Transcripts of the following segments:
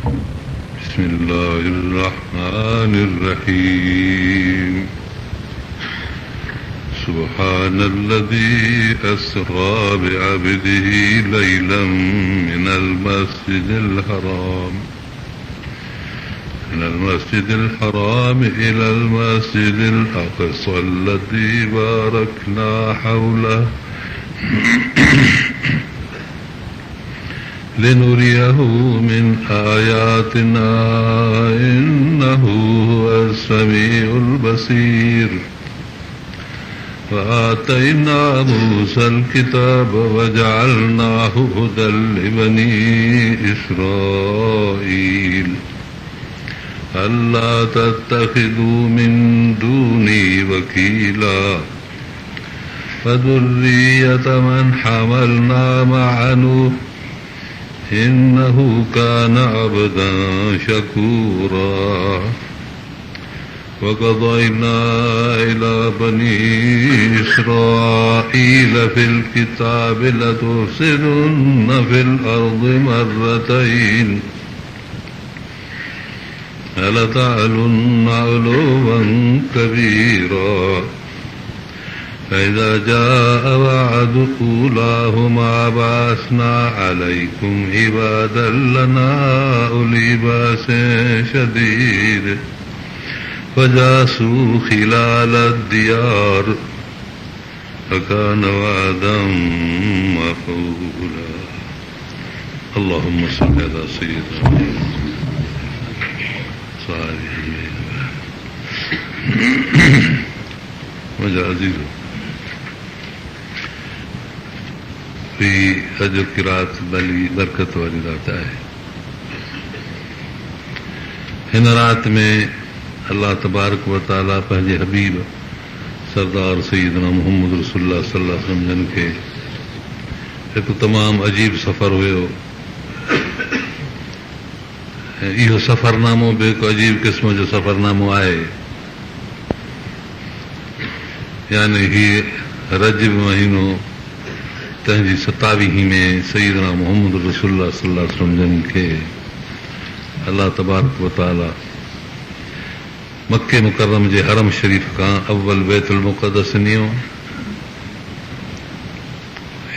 بسم الله الرحمن الرحيم سبحان الذي أسرى بعبده ليلا من المسجد الحرام إلى المسجد الأقصى الذي باركنا حوله لنريه من آياتنا إنه هو السميع البصير وآتينا موسى الكتاب وجعلناه هدى لبني إسرائيل ألا تتخذوا من دوني وكيلا وذرية من حملنا مع نوح إنه كان عبدا شكورا وقضينا إلى بني إسرائيل في الكتاب لتفسدن في الأرض مرتين ولتعلن علوا كبيرا فإذا جاء وعد أولاهما بعثنا عليكم عبادا لنا أولي بأس شديد فجاسوا خلال الديار فكان وعدا مفعولا اللهم صل على سيدنا मुंहिंजा अज़ीज़ अॼु की रात भली बरकत वारी रात आहे। हिन राति में अल्लाह तबारक व तआला पंहिंजे हबीब सरदार सईदना मुहम्मद रसूलुल्लाह सल्लल्लाहु अलैहि वसल्लम जन खे हिकु तमामु अजीब सफ़र हुयो ऐं इहो सफ़रनामो बि हिकु अजीब क़िस्म जो सफ़रनामो आहे। यानी हीअ रजब महीनो तंहिंजी 27 में सईदना मुहम्मद रसूलुल्लाह सल्लल्लाहु अलैहि वसल्लम जन खे अल्लाह तबारक व तआला मक्के मुकर्रम जे हरम शरीफ़ खां अव्वल बैतुल मुक़द्दस नियो।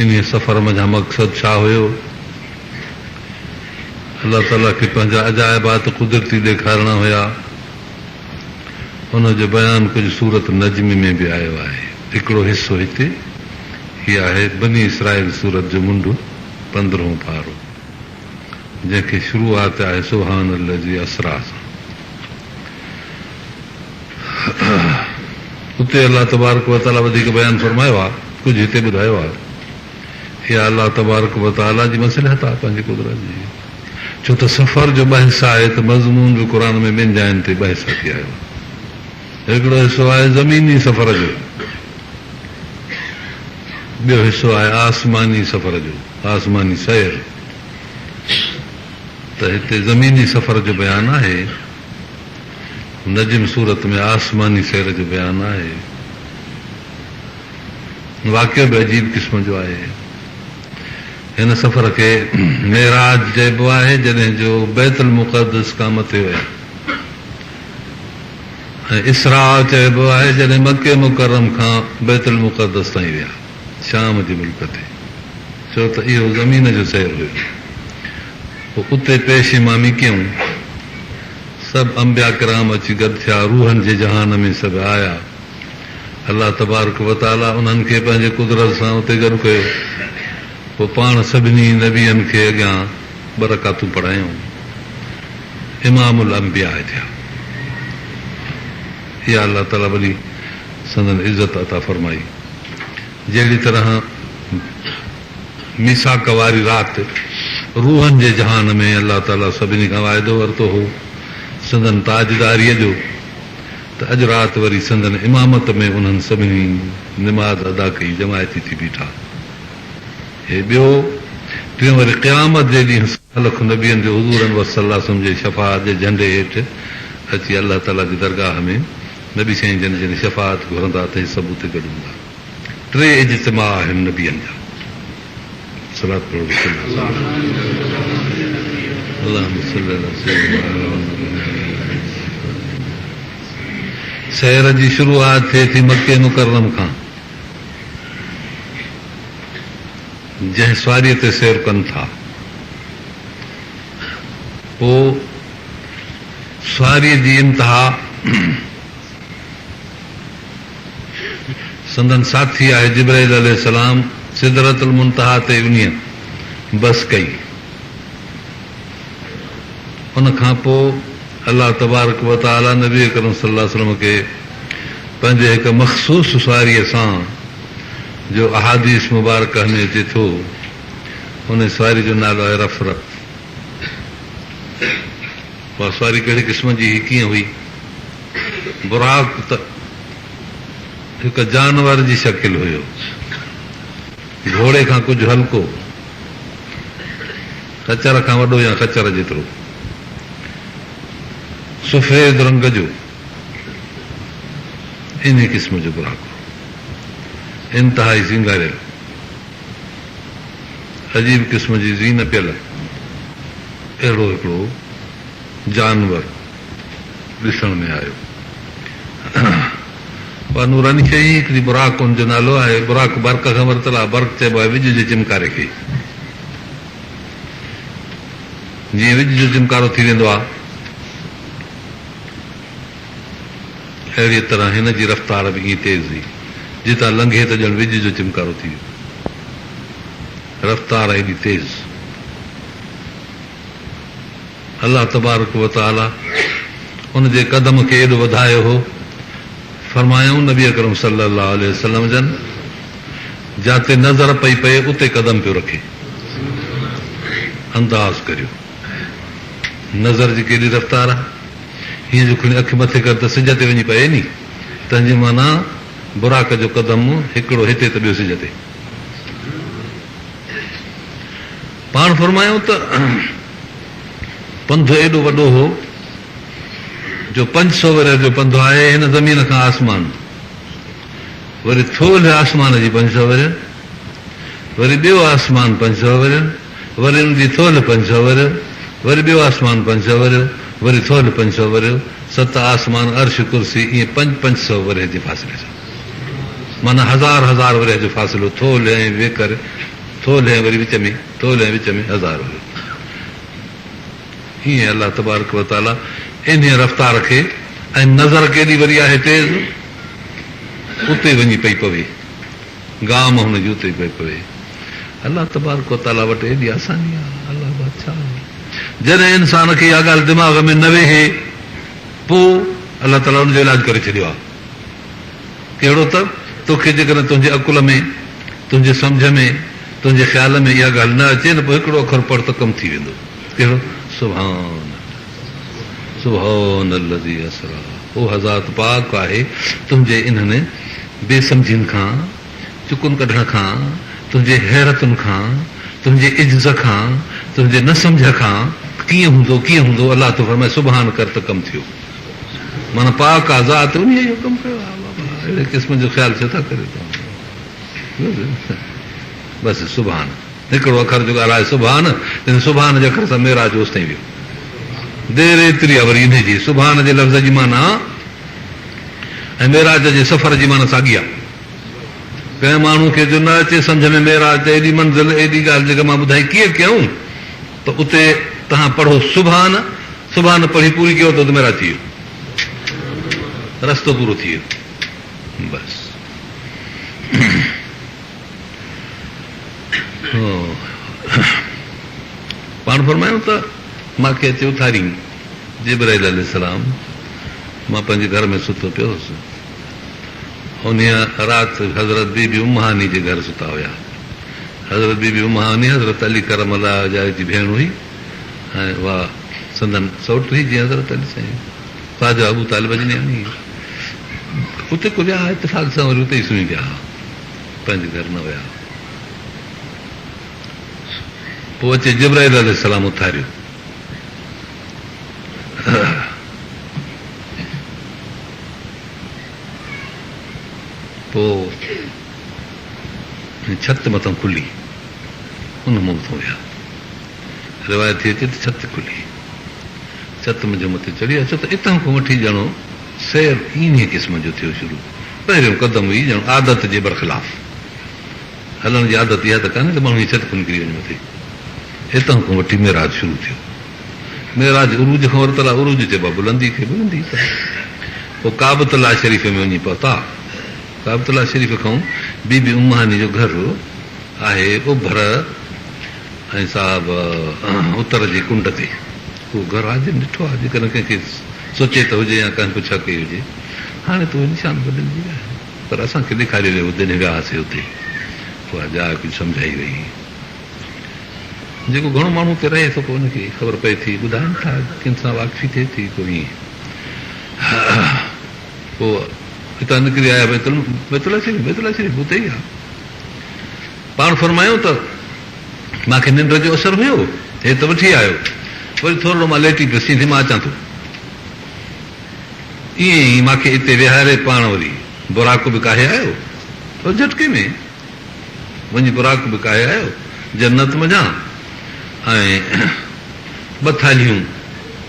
इन सफ़र मंझां मक़सद छा हुयो? अल्लाह ताला खे पंहिंजा अजाइबात कुदरती ॾेखारणा हुया। हुनजो बयानु कुझु सूरत नजमी में बि आयो आहे। हिकिड़ो हिसो हिते हीअ आहे बनी इसराइल सूरत जो मुंडु 15हों पारो जंहिंखे शुरूआत आहे सुभान अल्लज़ी असरा सां। उते अल्लाह तबारक व तआला वधीक बयानु फरमायो आहे, कुझु हिते ॿुधायो आहे। इहा अल्लाह तबारक व तआला जी मसलिहत आहे पंहिंजी कुदरत जी। छो त सफ़र जो बहस आहे त मज़मून बि क़ुर में ॿिनि जायुनि ते बहस थी आयो। हिकिड़ो हिसो आहे ज़मीनी सफ़र जो, ॿियो हिसो आहे आसमानी सफ़र जो, आसमानी सैर। त हिते ज़मीनी सफ़र जो बयानु आहे, नजम सूरत में आसमानी सैर जो बयानु आहे। वाक़ियो बि अजीब क़िस्म जो आहे। हिन सफ़र खे मेराज चइबो आहे जॾहिं जो बैतुल मुक़द्दस खां मथे हुया, ऐं इसरा चइबो आहे जॾहिं मके मुकरम खां बैतुल मुक़द्दस ताईं विया शाम जे मुल्क ते। छो त इहो ज़मीन जो सैर हुयो। पोइ उते पेश इमामी कयूं, सभु अंबिया किराम अची गॾु थिया, रूहनि जे जहान में सभु आया। अल्लाह तबारक व तआला उन्हनि खे पंहिंजे कुदरत सां उते गॾु कयो। पोइ पाण सभिनी नबियनि खे अॻियां बरकातूं पढ़ायूं, इमामुल अंबिया थिया। इहा अल्लाह ताला वरी संदन इज़त अता फरमाई। जहिड़ी तरह मिसाक वारी राति रूहनि जे जहान में अल्लाह ताला सभिनी खां वाइदो वरितो हो संदन ताजदारीअ जो, त अॼु राति वरी संदन इमामत में उन्हनि सभिनी निमाज़ अदा कई, जमायती थी बीठा। हे ॿियो टियों वरी क़यामत जे ॾींहुं लख नबियनि जो हुज़ूरनि वसल्लल्लाहु अलैहि वसल्लम जे शफ़ाअत जे झंडे हेठि अची अल्लाह ताला जी दरगाह में नबी साईं जन जॾहिं शफ़ाअत घुरंदा त सभु उते गॾु हूंदा। 3 इज्तिमा आहिनि नबियनि जा। सलात पढ़ो। सैर जी शुरूआत थिए थी मके मुकरम खां, जंहिं सवारीअ ते सैर कनि था। पोइ सवारीअ जी इंतिहा संदन साथी आहे जिब्राइल अलैहिस्सलाम सिदरतुल मुंतहा ते उन्हीअ बस कई। उन खां पोइ अलाह तबारक व तआला नबी अकरम सल्लल्लाहु अलैहि वसल्लम खे पंहिंजे हिकु मख़सूस सवारीअ सां, जो अहादीस मुबारक में अचे थो, उन सवारी जो नालो आहे रफ़रफ़। उहा सवारी कहिड़े क़िस्म जी हुई, कीअं हुई? बुराक त हिकु जानवर जी शकिल हुयो, घोड़े खां कुझु हल्को, कचर खां वॾो या कचर जेतिरो, सफ़ेद रंग जो, इन क़िस्म जो बुराक, इंतिहाई सिंगारियल, अजीब क़िस्म जी ज़ीन पियल, अहिड़ो हिकिड़ो जानवर ॾिसण में आयो। उहा नूरानी शइ हिकिड़ी बुराक, हुनजो नालो आहे बुराक। बर्क खां वरितल आहे। बर्क चइबो आहे विज जे चिमकारे खे। जीअं विज जो चिमकारो थी वेंदो आहे, अहिड़ी तरह हिन जी रफ़्तार बि ईअं तेज़ हुई, जितां लंघे त ॼण विज जो चिमकारो थी वियो। रफ़्तार एॾी तेज़। अलाह तबारक व तआला उनजे कदम खे एॾो वधायो हो, फरमायूं नबी अकरम सल्लल्लाहु अलैहि वसल्लम जन, जिते नज़र पई पए उते कदम पियो रखे। अंदाज़ करियो नज़र जी केॾी रफ़्तार आहे। हीअं जो खणी अखि मथे कर त सिज ते वञी पए नी, तंहिंजी माना बुराक जो कदम हिकिड़ो हिते त ॿियो सिज ते। पाण फरमायूं त पंधु एॾो वॾो हो जो 500 वरियन जो पंधु आहे हिन ज़मीन खां आसमान, वरी थोल आसमान जी 500 वरियन, वरी ॿियो आसमान 500 वरियन, वरी हुनजी थोल 500 वरियो, वरी ॿियो आसमान 500 वरियो, वरी थोल 500 वरियो, 7 आसमान, अर्श, कुर्सी, ईअं 500 वरिय जे फ़ासिले सां, माना 1000 वरिय जो फ़ासिलो। थोल ऐं वेकर, थोल ऐं वरी विच में, थोल ऐं विच में 1000 हुयो। हीअं अलाह तबारक व तआला इन रफ़्तार खे, ऐं नज़र केॾी वरी आहे तेज़, उते वञी पई पवे, गाम हुनजी उते पई पवे। अलाह तबारक व तआला वटि एॾी आसानी आहे। अलाह बादशाह जॾहिं इंसान खे इहा ॻाल्हि दिमाग़ में न वेहे, पोइ अलाह ताला हुनजो इलाजु करे छॾियो आहे। कहिड़ो त तोखे जेकॾहिं तुंहिंजे अकुल में, तुंहिंजे सम्झ में, तुंहिंजे ख़्याल में इहा ॻाल्हि न अचे न, पोइ हिकिड़ो अखर पढ़ त कमु थी वेंदो। कहिड़ो? सुभान सुभान अल्लज़ी असरा। उहो हज़ात पाक आहे तुंहिंजे इन्हनि बेसमझियुनि खां, चुकुनि कढण खां, तुंहिंजे हैरतुनि खां, तुंहिंजे इज्ज़ खां, तुंहिंजे न सम्झ खां। कीअं हूंदो, कीअं हूंदो? अलाह तो फरमाए सुभान कर त कमु थियो। माना पाक आज़ाद उन जो कमु कयो आहे। अहिड़े क़िस्म जो ख़्यालु छो था करे? बसि सुभान, हिकिड़ो अखर जो ॻाल्हाए सुभान, सुभान जे अखर सां मेराज ओसि ताईं वियो। देर एतिरी आहे वरी इनजी सुभान जे लफ़्ज़ जी माना ऐं मेराज जे सफ़र जी माना साॻी आहे। कंहिं माण्हू खे जो न अचे सम्झ में मेराज त एॾी मंज़िल, एॾी ॻाल्हि जेका मां ॿुधाई कीअं कयूं, त उते तव्हां पढ़ो सुभान, सुभान पढ़ी पूरी कयो त मेराज थी वियो, रस्तो पूरो थी वियो। बसि पाण फरमायूं त मूंखे अचे उथारी जिब्राइल अलैहिस्सलाम, मां पंहिंजे घर में सुतो पियो हुउसि। उन राति हज़रत बीबी उम्मानी जे घर सुता हुया। हज़रत बीबी उम्मानी हज़रत अली करम अल्लाह जी भेण हुई, ऐं उहा संदन सौट हुई, जीअं हज़रत अली साईं ख़्वाजा अबू तालिब जी नियाणी। उते को विया इत्तेफ़ाक़ सां, वरी उते ई सुम्ही पिया, पंहिंजे घर न विया। पोइ अचे जिब्राइल अलैहिस्सलाम उथारियो। पोइ छत मथां खुली, उन मूं मथां विया। रिवायत थी अचे त छत खुली, छत मुंहिंजे मथे चढ़ी अचो त हितां खां वठी ॼणो सैर इन क़िस्म जो थियो शुरू। पहिरियों कदम हुई ॼणो आदत जे बरख़िलाफ़ हलण जी आदत इहा त कान्हे त माण्हू जी छत खुली वञे मथे। हितां खां वठी मेराज शुरू थियो। मेराज उरूज खां वरितल आहे, उरूज चइबो आहे बुलंदी खे, बुलंदी पोइ काबतुल्लाह शरीफ़ में वञी पहुता। काबतुल्लाह शरीफ़ खां बीबी उम्मानी जो घर आहे उभर ऐं साहब उत्तर जे कुंड ते। उहो घर आहे ॾिठो आहे, जेकॾहिं कंहिंखे सोचे त हुजे या कंहिं पुछा कई हुजे। हाणे त उहो निशान बदिलजी विया आहिनि, पर असांखे ॾेखारे वियो जॾहिं वियासीं हुते। उहा जाइ कुझु सम्झाई वई। जेको घणो माण्हू हुते रहे थो पोइ हुनखे ख़बर पए थी, ॿुधाइनि था, किन सां वाक़फ़ी थिए थी कोई ईअं। पोइ हितां निकिरी आया बैतुल्लाह शरीफ़ हुते ई आहे। पाण फरमायूं त मूंखे निंड जो असरु हुयो, हे त वठी आयो, वरी थोरो मां लेटी पियो सीधे मां अचां थो। ईअं ई मूंखे हिते विहारे पाण वरी बुराक बि काहे आयो, और झटके में वञी बुराक बि काहे आयो, जन्नत मञा ऐं 2 थालियूं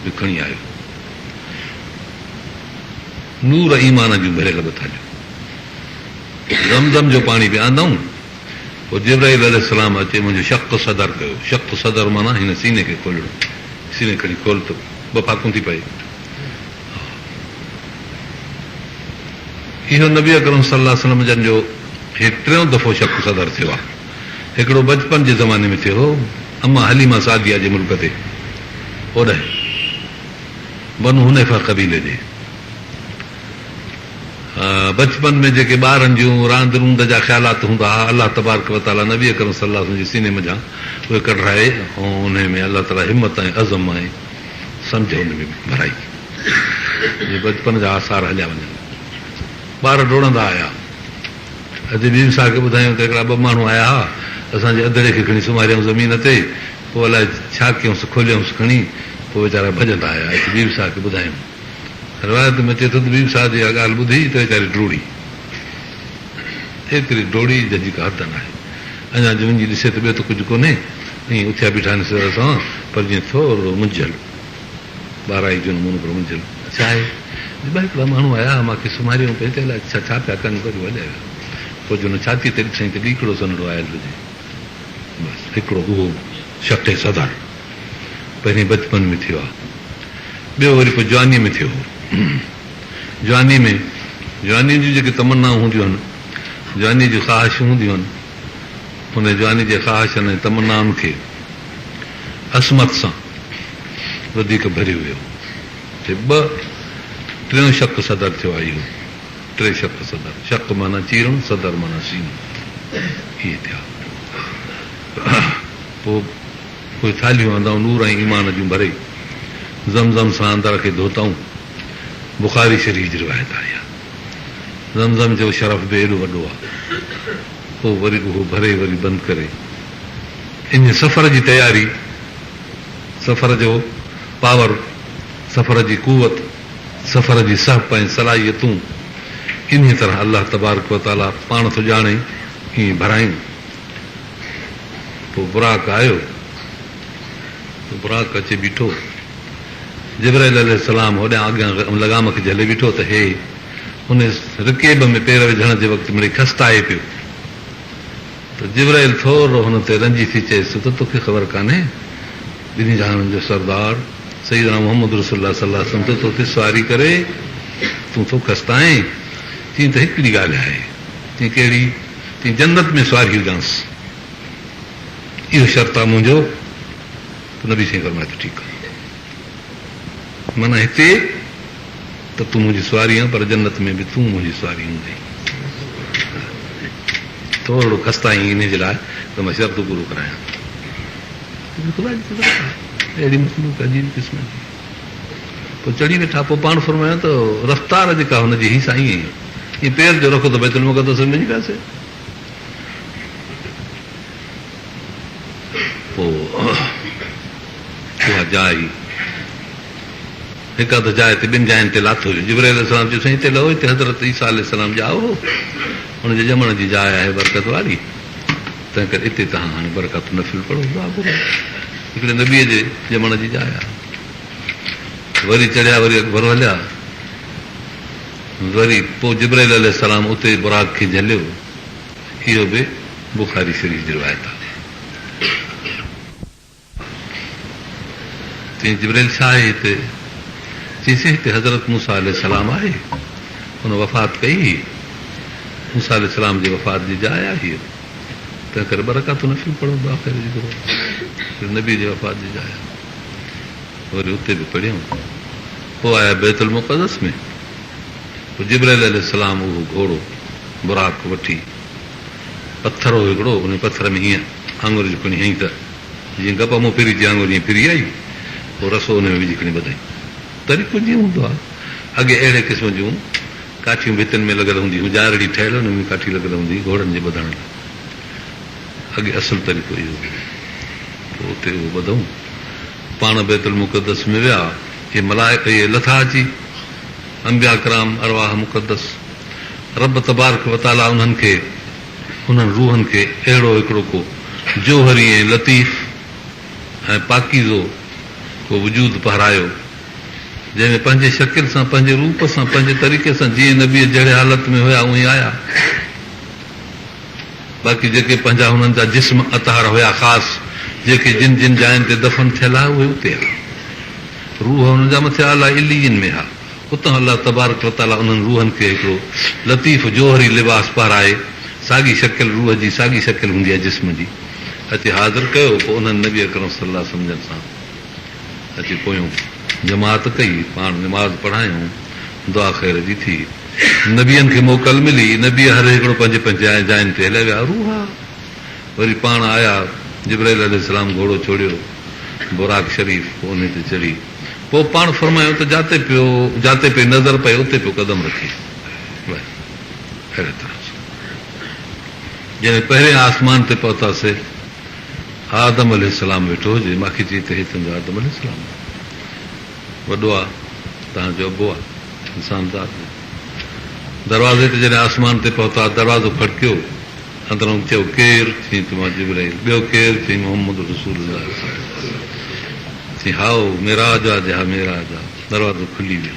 बि खणी आयो, नूर ईमान जूं भरियल 2 थालियूं। ज़मज़म जो पाणी बि आंदऊं। पोइ जिब्राईल अलैहिस्सलाम अचे मुंहिंजो शक़ सदर कयो। शक़ सदर माना हिन सीने खे खोलणो, सीने खणी खोल त 2 फाकूं थी पए। इहो नबी अकरम सल्लल्लाहु अलैहि वसल्लम जन जो हे 3 दफ़ो शक़ सदर थियो आहे। हिकिड़ो बचपन जे ज़माने में थियो हो, अम्मा हलीमा सादिया जे मुल्क ते, ओॾे बनु हुनैफा क़बीले जे। बचपन में जेके ॿारनि जूं रांदि रूंद जा ख़्यालात हूंदा हुआ, अलाह तबारक व तआला नबी अकरम सल्लल्लाहु अलैहि वसल्लम जे सीने मथां उहे कढाए, ऐं उन में अलाह ताला हिमत ऐं अज़म ऐं सम्झ हुन में भराई। बचपन जा आसार हलिया वञनि, ॿार डोड़ंदा आया। अॼु ॿी सां खे ॿुधायूं त हिकिड़ा 2 माण्हू आया हुआ, असांजे अदड़े खे खणी सुम्हारियऊं ज़मीन ते, पोइ अलाए छा कयूंसि, खोलियऊंसि खणी, पोइ वीचारा भॼंदा आया। ॿी सां खे ॿुधायूं, रिवायत में चए थो त ॿी साह जी इहा ॻाल्हि ॿुधी त वीचारी डोड़ी, एतिरी डोड़ी जंहिंजी का हद न आहे। अञा वञी ॾिसे त ॿियो त कुझु कोन्हे, ईअं उथिया बीठा आहिनि सिर सां, पर जीअं थोरो मुंझल, 12 जो नमूनो पर मुंझल। छा आहे? हिकिड़ा माण्हू आया, मूंखे सुम्हारियूं पई, त अलाए छा पिया कनि, वरी वॼायो। पोइ जो छाती ते ॾिठईं त ॾीकड़ो सनड़ो आयल हुजे। बसि हिकिड़ो उहो शक़ सदर पहिरीं बचपन में थियो आहे। ॿियो वरी पोइ जवानी में थियो। जवानी जूं जेके तमन्नाऊं हूंदियूं आहिनि, जवानी जूं ख़्वाहिशूं हूंदियूं आहिनि, हुन जवानी जे ख़्वाहिशनि ऐं तमन्नाउनि खे असमत सां वधीक भरियो वियो। 3 शक़ सदर थियो आहे। इहो 3 शक़ सदर, शक़ माना चीरणु, सदर माना सीनो, इहे थिया। पोइ उहे थालियूं आंदाऊं नूर ऐं ईमान जूं भरे, ज़मज़म सां अंदर खे धोताऊं। बुखारी शरीफ़ जी रिवायत आहे। ज़मज़म जो शरफ़ बि एॾो वॾो आहे। पोइ वरी उहो भरे वरी बंदि करे इन सफ़र जी तयारी, सफ़र जो पावर, सफ़र जी कुवत, सफ़र जी सहप ऐं सलाहियतूं इन तरह अलाह तबारक व तआला पाण थो ॼाणे, ईअं भरायूं। पोइ बुराक आयो, बुराक अचे बीठो, जिब्राईल अलैहिस्सलाम होॾां अॻियां लॻाम खे झले बीठो त हे हुन रिकेब में पेर विझण जे वक़्तु मिड़ई खस्ताए पियो। त जिब्राईल थोरो हुन ते रंजी थी चएसि त तोखे ख़बर कान्हे, ॿिन्ही जहाननि जो सरदार सैयदना मोहम्मद रसूलुल्लाह सल्लल्लाहु अलैहि वसल्लम तोखे सवारी करे, तूं थो खस्ताए। तीअं त हिकिड़ी ॻाल्हि आहे। तीअं कहिड़ी? तीअं जन्नत में सवारी हुजांसि, इहो शर्त आहे मुंहिंजो। त नबी साईं फरमाए त ठीकु आहे, माना हिते त तूं मुंहिंजी सवारी आहे, पर जन्नत में बि तूं मुंहिंजी सवारी हूंदई। थोरो खस्ताई इन जे लाइ त मां शर्त पूरो करायां। अहिड़ी अजीब क़िस्म जी। पोइ चढ़ी वेठा। पोइ पाण फरमायो त रफ़्तार जेका हुनजी ही साईं ईअं पेर जो रखो त बैतुल मुक़द्दस में वञी पियासीं। पोइ उहा जाइ, हिकु अधु जाइ ते 2 जाइनि ते लाथो हुयो। जिब्राईल अलैहिस्सलाम चयो साईं हिते लहो, हिते हज़रत ईसा अलैहिस्सलाम ॼाओ, हुनजे ॼमण जी जाइ आहे बरकत वारी, तंहिं करे हिते तव्हां हाणे बरकत नफ़िल पढ़ो, दुआ घुरो। हिकिड़े नबीअ जे ॼमण जी जाइ आहे। वरी चढ़िया, वरी अकबर हलिया, वरी पोइ जिब्राइल अलैहिस्सलाम उते बुराक खे झलियो। इहो बि बुखारी शरीफ़ जी रिवायत आहे। चई जिब्राइल छा आहे हिते? चईसि हिते हज़रत मूसा अलैहिस्सलाम आहे, हुन वफ़ात कई। मूसा अलैहिस्सलाम जे वफ़ात जी जाइ आहे हीअ, तंहिं करे बरक़ातूं नफ़िल पढ़ूं आख़िर जी नबी जे वफ़ात जी जाइ। वरी उते बि पढ़ियूं। पोइ आया बैतुल मुक़द्दस में। पोइ जिब्राइल अलैहिस्सलाम उहो घोड़ो बुराक वठी, पथर हो हिकिड़ो, उन पथर में हीअं आङुर जी खणी हईं त जीअं गप मूं फिरी जी आङुर ईअं फिरी आई। पोइ रसो हुन में विझी खणी ॿधई। तरीक़ो जीअं हूंदो आहे। अॻे अहिड़े क़िस्म जूं काठियूं भितियुनि में लॻल हूंदी हुयूं, जारड़ी ठहियल हुन में काठी लॻल हूंदी घोड़नि जे ॿधण लाइ। अॻे असुलु तरीक़ो इहो हुयो। पोइ उते उहो ॿधऊं। पाण बैतुल मुक़द्दस में विया। इहे मलाइक इहे लथा अची, अंबिया कराम अरवाह मुक़द्दस, रब तबारक व तआला उन्हनि खे, उन्हनि रूहनि खे अहिड़ो हिकिड़ो को जोहरी ऐं लतीफ़ ऐं पाकीज़ो को वजूद पहरायो, जंहिंमें पंहिंजे शकिल सां, पंहिंजे रूप सां, पंहिंजे तरीक़े सां जीअं नबीअ जहिड़े हालत में हुया उएं आया। बाक़ी जेके पंहिंजा हुननि जा जिस्म अतार हुया ख़ासि, जेके जिन जिन जायुनि ते दफ़न थियल आहे उहे उते आहे। रूह हुननि जा मथे आला इलीन में आहे। उतां अलाह तबारक व तआला उन्हनि रूहनि खे हिकिड़ो लतीफ़ जोहरी लिबास पाराए, साॻी शकिल रूह जी साॻी शकिल हूंदी आहे जिस्म जी, अची हाज़िर कयो। पोइ उन्हनि नबी अकरम सल्लल्लाहु अलैहि वसल्लम सां अची पोयूं जमात कई, पाण निमाज़ पढ़ायूं, दुआ ख़ैर जी थी। नबियनि खे मोकल मिली, नबी हर हिकिड़ो पंहिंजे पंहिंजे जायुनि ते हलिया विया। रूह वरी पाण आया, जिब्राइल अलैहिस्सलाम घोड़ो छोड़ियो, बुराक शरीफ़, पोइ उन ते चढ़ी। पोइ पाण फरमायो त जाते पे नज़र पए उते पियो कदम रखे। अहिड़े तरह सां जॾहिं पहिरें आसमान ते पहुतासीं, आदम अलैहिस्सलाम वेठो हुजे। मूंखे चई त हिते आदम अलैहिस्सलाम वॾो आहे, तव्हांजो अबो आहे, इंसानदार। दरवाज़े ते जॾहिं आसमान ते पहुता, दरवाज़ो खड़कियो, अंदरां चयो केरु? चई त मां जिब्राइल। ॿियो केरु? चई मोहम्मद रसूलुल्लाह। चई हाओ मेराज आहे, जहा मेराज आहे। दरवाज़ो खुली वियो।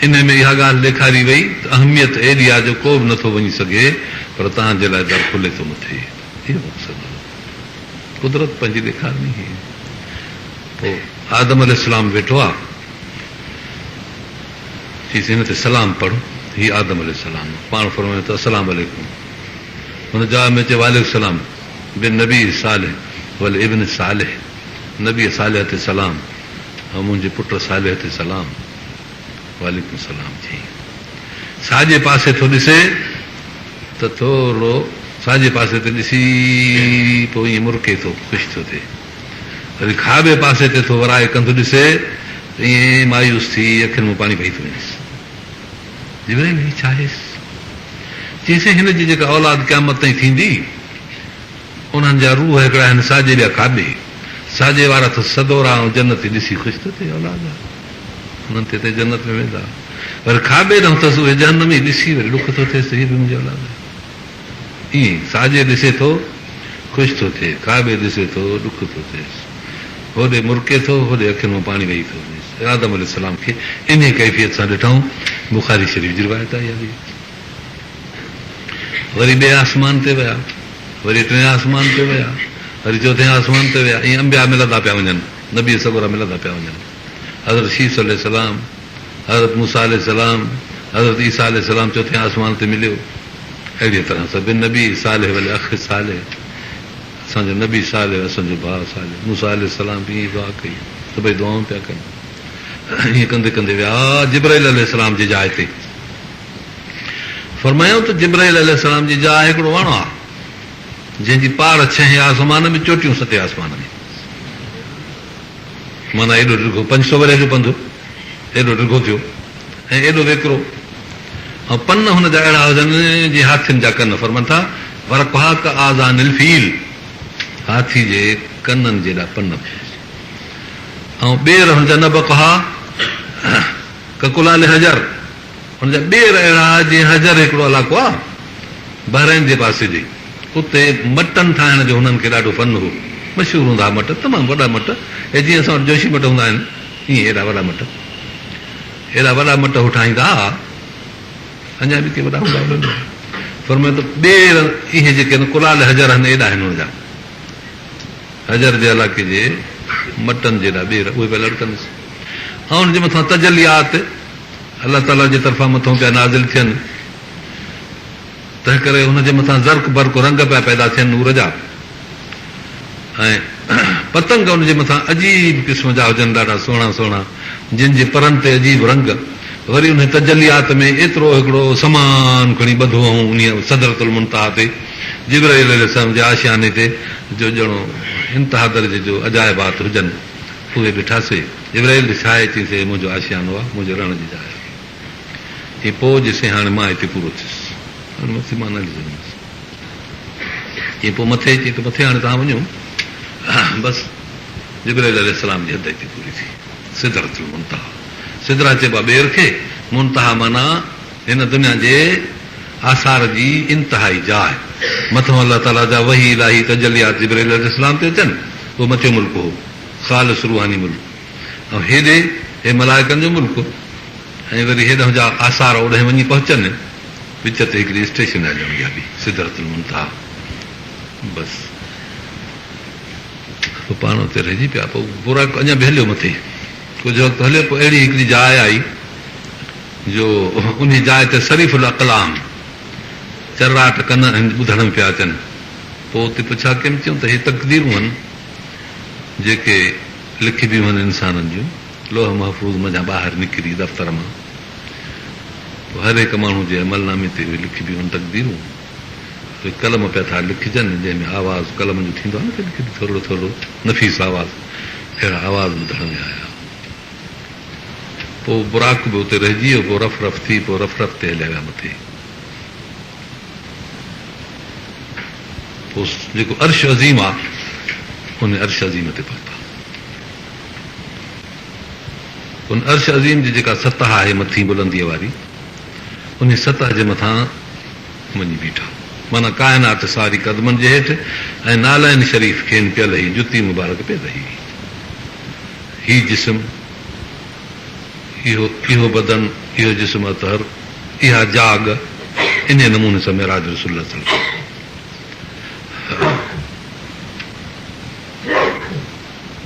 इन में इहा ॻाल्हि ॾेखारी वई त अहमियत एॾी आहे जो को बि नथो वञी सघे, पर तव्हांजे लाइ दर खुले थो मथे। इहो मक़सदु कुदरत पंहिंजी ॾेखारणी हुई। पोइ आदम अलैहिस्सलाम वेठो आहे, चईसि हिन ते सलाम पढ़। हीउ आदम अलैहिस्सलाम पाण फरमायो त अस्सलाम अलैकुम। हुन जवाब में चयो वालेकुम सलाम बिन नबी सालिह वल इब्न सालिह। नबी सालिह ते सलाम ऐं मुंहिंजे पुट सालिह ते सलाम। वालेकुम सलाम। चई साॼे पासे थो ॾिसे त थोरो साॼे पासे ते ॾिसी पोइ ईअं मुरके थो, ख़ुशि थो थिए। वरी खाॿे पासे ते थो वराए कंधु ॾिसे त ईअं मायूस थी अखियुनि में पाणी पई थो वञेसि। जिब्राइल हीउ छा आहे? चईसि हिन जी जेका औलाद क़यामत ताईं थींदी, उन्हनि जा रूह हिकिड़ा आहिनि साॼे ॿिया खाॿे। साॼे वारा त सदोरा ऐं जन्नत ॾिसी ख़ुशि थो थिए, औलाद उन्हनि ते जन्नत में वेंदा। वरी खाॿे ॾांहुं अथसि उहे जहन्नमी ॾिसी वरी ॾुख थो थिएसि, हीअ बि मुंहिंजी औलाद आहे। ईअं साॼे ॾिसे थो ख़ुशि थो थिए, खाॿे ॾिसे थो ॾुख थो थिएसि, होॾे मुरके थो, होॾे अखियुनि में पाणी वेही थो वञेसि। आदम अलैहिस्सलाम खे इन कैफ़ियत सां ॾिठऊं। बुखारी शरीफ़ जी रिवायत आहे इहा बि। वरी ॿिए आसमान ते विया, वरी टिएं आसमान ते विया, वरी चौथे आसमान ते विया। ईअं अंबिया मिलंदा पिया वञनि, नबी सगोरा मिलंदा पिया वञनि। हज़रत शीस अलैहिस्सलाम, हज़रत मूसा अलैहिस्सलाम, हज़रत ईसा अलैहिस्सलाम चौथे आसमान ते मिलियो। अहिड़ी तरह सां बिन नबी सालिह वल अख सालिह, असांजो नबी सालिह, असांजो भाउ सालिह। मूसा अलैहिस्सलाम बि ईअं दुआ कई, सभई दुआऊं पिया कनि। ईअं कंदे कंदे विया जिब्राइल अलैहिस्सलाम जी जाइ ते। फरमायूं त जिब्राइल अलैहिस्सलाम जी जाइ हिकिड़ो वण आहे, जंहिंजी पार 6 आसमान में, चोटियूं 7 आसमान में। माना एॾो डिघो 500 वरे जो पंधु, एॾो डिघो थियो ऐं एॾो वेकिरो। ऐं पन हुन जा अहिड़ा हुजनि जीअं हाथियुनि जा कन। फरमनि था वरक़हा क आज़ानिल फील, हाथी जे कननि जेॾा पन। ऐं ॿेर हुनजा नबक़हा ककुलाल हजर, हुनजा ॿेर अहिड़ा जीअं हजर हिकिड़ो इलाइक़ो आहे बहरैन जे पासे जे, उते मटन ठाहिण जो हुननि खे ॾाढो फन हो। मशहूरु हूंदा मट, तमामु वॾा मट, ऐं जीअं असां वटि जोशी मट हूंदा आहिनि ईअं एॾा वॾा मट, एॾा वॾा मट हू ठाहींदा हुआ, अञा बि के वॾा हूंदा आहिनि। फरमाए त ॿिए इहे जेके आहिनि कुलाल हज़र आहिनि एॾा आहिनि हुनजा, हज़र जे इलाइक़े जे मटनि जेॾा ॿेर उहे पिया लड़कनि, ऐं हुनजे मथां तजलियात अलाह ताला जे तरफ़ां मथां पिया नाज़िल थियनि, तंहिं करे हुनजे मथां ज़र्क बर्क रंग पिया पैदा थियनि नूर जा, ऐं पतंग हुनजे मथां अजीब क़िस्म जा हुजनि, ॾाढा सुहिणा सुहिणा, जिन जे परनि ते अजीब रंग, वरी उन तजलियात में एतिरो हिकिड़ो समान खणी ॿधो ऐं उन सदरतुल मुंतहा ते जिब्राईल अलैहिस्सलाम जे आशियाने ते जो ॼणो इंतिहा दर्जे जो अजाइबात हुजनि, उहे ॾिठासीं। जिब्राईल छा आहे, चईसीं मुंहिंजो आशियानो आहे, मुंहिंजे रण जी जाइ, ही पोइ ॾिसे हाणे मां हिते पूरो थियुसि, हाणे मथे मां न ॾिसंदुमि, ईअं पोइ मथे अची त मथे हाणे तव्हां वञो, बसि जिब्राईल अलैहिस्सलाम जी हद हिते पूरी थी, सिदरतुल मुंतहा, सिदरा चइबो आहे ॿेर खे, मुंतहा माना हिन दुनिया जे आसार जी इंतिहाई जाइ, मथां अलाह ताला जा वही इलाही तजलियात जिब्राईल अलैहिस्सलाम ते अचनि, उहो मथियो मुल्क हो, ख़ालिस रूहानी मुल्क, ऐं हेॾे हे मलाइकनि जो मुल्क, ऐं वरी हेॾां जा आसार ओॾे वञी पहुचनि, विच ते हिकिड़ी स्टेशन आहे ॼण इहा बि सिदरतुल मुंतहा, बसि पोइ पाण उते रहिजी पिया, पोइ बुरा अञा बि हलियो मथे, कुझु वक़्तु हलियो, पोइ अहिड़ी हिकिड़ी जाइ आई जो उन जाइ ते शरीफ़ुल अक़लाम चर्राट कन ॿुधण में पिया अचनि, पोइ उते पुछा केम चयूं त हे तक़दीरूं आहिनि जेके लिखिबियूं आहिनि इंसाननि जूं, लोह महफ़ूज़ मञा ॿाहिरि निकिरी दफ़्तर मां, पोइ हर हिकु माण्हू जे अमलनामे ते उहे लिखिबियूं आहिनि तक़दीरूं, कलम पिया था लिखिजनि, जंहिंमें आवाज़ कलम जो थींदो आहे न, कॾहिं थोरो थोरो नफ़ीस आवाज़, अहिड़ा आवाज़ ॿुधण में आया। पोइ बुराक बि उते रहिजी वियो, पोइ रफ़ रफ़ थी, पोइ रफ़ रफ़ ते हलिया विया मथे, पोइ जेको अर्श अज़ीम आहे उन अर्श अज़ीम ते पहुता, उन अर्श अज़ीम जी जेका सतह आहे मथीं बुलंदीअ वारी, उन सतह जे मथां वञी बीठा, माना काइनात सारी कदमनि जे हेठि, ऐं नालाइन शरीफ़ खेनि पियल ही, जुती मुबारक पियल ही, ही जिस्म, इहो बदन, इहो जिस्म अतहर, इहा जाग, इन नमूने सां मेराज रसूल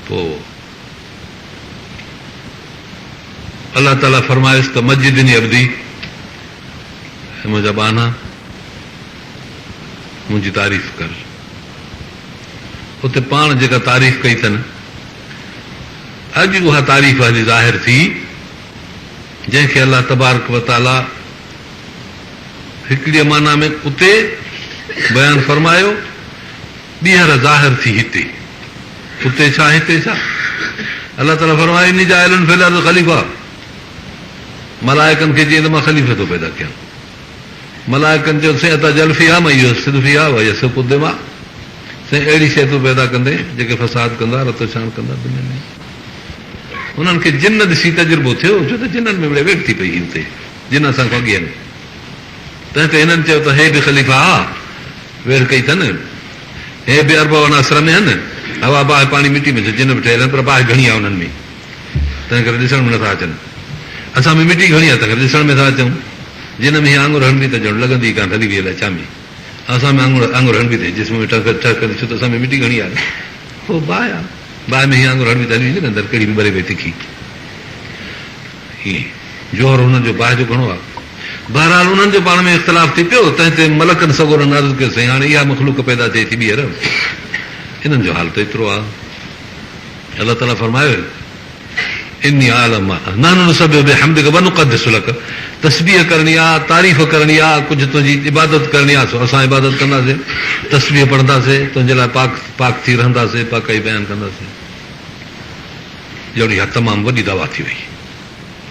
पोइ अलाह ताला फरमाइश त मस्जिदनी अब्दी, मुंहिंजा बाना मुंहिंजी तारीफ़ कर, उते पाण जेका तारीफ़ कई अथनि, अॼु उहा तारीफ़ हली ज़ाहिर थी, जंहिंखे अलाह तबारक व ताला हिकिड़ीअ माना में उते बयानु फरमायो, ॿीहर ज़ाहिर थी हिते, उते छा हिते छा, अलाह ताला फरमायो इन जाइलुन फिल अर्ज़ ख़लीफ़ा, मलाइकनि खे चई त मां ख़लीफ़े थो पैदा कयां, मलाइकनि चयो साईं अता जल फिहा मां इहो सिद्ध फिहा वा यसु कुदे मां, साईं अहिड़ी शइ तूं पैदा कंदे जेके फसाद कंदा, रत छाण कंदा दुनिया में। उन्हनि खे जिन ॾिसी तजुर्बो थियो, छो त जिननि में वेठ थी पई हुते, जिन असां खां अॻियां, तंहिं ते हिननि चयो त हे बि ख़लीफ़ा हा, वेठ कई अथनि, हे बि अरब असर में आहिनि, हवा बाहि पाणी मिटी में जिन बि ठहियल आहिनि, पर बाहि घणी आहे उन्हनि में, तंहिं करे ॾिसण में नथा अचनि, असां में मिटी घणी आहे तंहिं करे ॾिसण में था अचूं, जिन में हीअ आंगुर हणबी त ॼण लॻंदी कान, हली वई अलाए छा में, असां में आंगुर हणबी थिए, जिस्म में ठक ठक, छो त असां में मिटी घणी आहे, पोइ बाहि आहे, बाहि में हीअ आंगुर हणबी त हली वेंदी न अंदरि, कहिड़ी बि भरे पई तिखी, हीअं जोहर हुननि जो बाहि जो घणो आहे। बहरहाल उन्हनि जो पाण में इख़्तिलाफ़ थी पियो, तंहिं ते मलकनि सगोरनि अर्ज़ु कयो साईं हाणे इहा मख़लूक पैदा थिए थी ॿीहर, हिननि जो हाल त एतिरो आहे। अलाह ताला फरमायो इन्नी आलम नानो सभु हमदिक वनुक़द्दिस लक, तस्बीह करणी आहे, तारीफ़ करणी आहे, कुझु तुंहिंजी इबादत करणी आहे, सो असां इबादत कंदासीं, तस्बीह पढ़ंदासीं, तुंहिंजे लाइ पाक पाक थी रहंदासीं, पाकाई बयानु कंदासीं। जहिड़ी इहा तमामु वॾी दवा थी वई,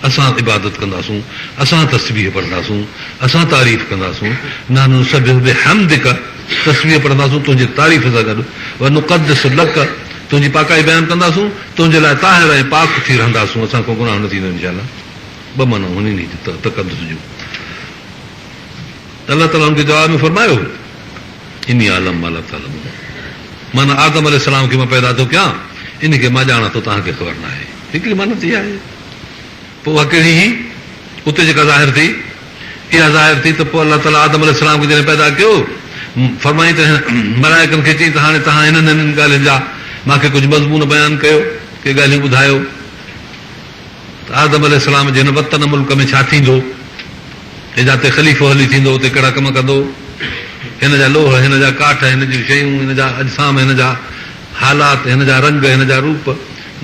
असां इबादत कंदासूं, असां तस्बीह पढ़ंदासूं, असां तारीफ़ कंदासूं, नानो सभु हमदिक, तस्बीह पढ़ंदासूं तुंहिंजी तारीफ़ सां गॾु, वनुक़द्दिस लक, तुंहिंजी पाकाई बयानु कंदासूं, तुंहिंजे लाइ ताहिर ऐं पाक थी रहंदासूं, असां को गुनाह न थींदो इंशाअल्लाह। ॿ माना हुन तक़द्दुस जूं। अलाह ताला हुनखे जवाब में फरमायो इन्ही आलम अलाह ताला, माना आदम अलैहिस्सलाम खे मां पैदा थो कयां, इनखे मां ॼाणां थो, तव्हांखे ख़बर न आहे। हिकिड़ी मानत इहा आहे। पोइ उहा कहिड़ी हुई? उते जेका ज़ाहिर थी, इहा ज़ाहिर थी त पोइ अलाह ताला आदम अलैहिस्सलाम खे जॾहिं पैदा कयो, फरमाई त मलाइकनि खे चई त हाणे तव्हां हिननि हिननि ॻाल्हियुनि जा मूंखे कुझु मज़मून बयानु कयो, के ॻाल्हियूं ॿुधायो त आदम अलैहिस्सलाम जे हिन वतन मुल्क में छा थींदो, हे जिते ख़लीफ़ो हली थींदो उते कहिड़ा कम कंदो, हिन जा लोह, हिन जा काठ, हिन जूं शयूं, हिन जा अजसाम, हिन जा हालात, हिन जा रंग, हिन जा रूप,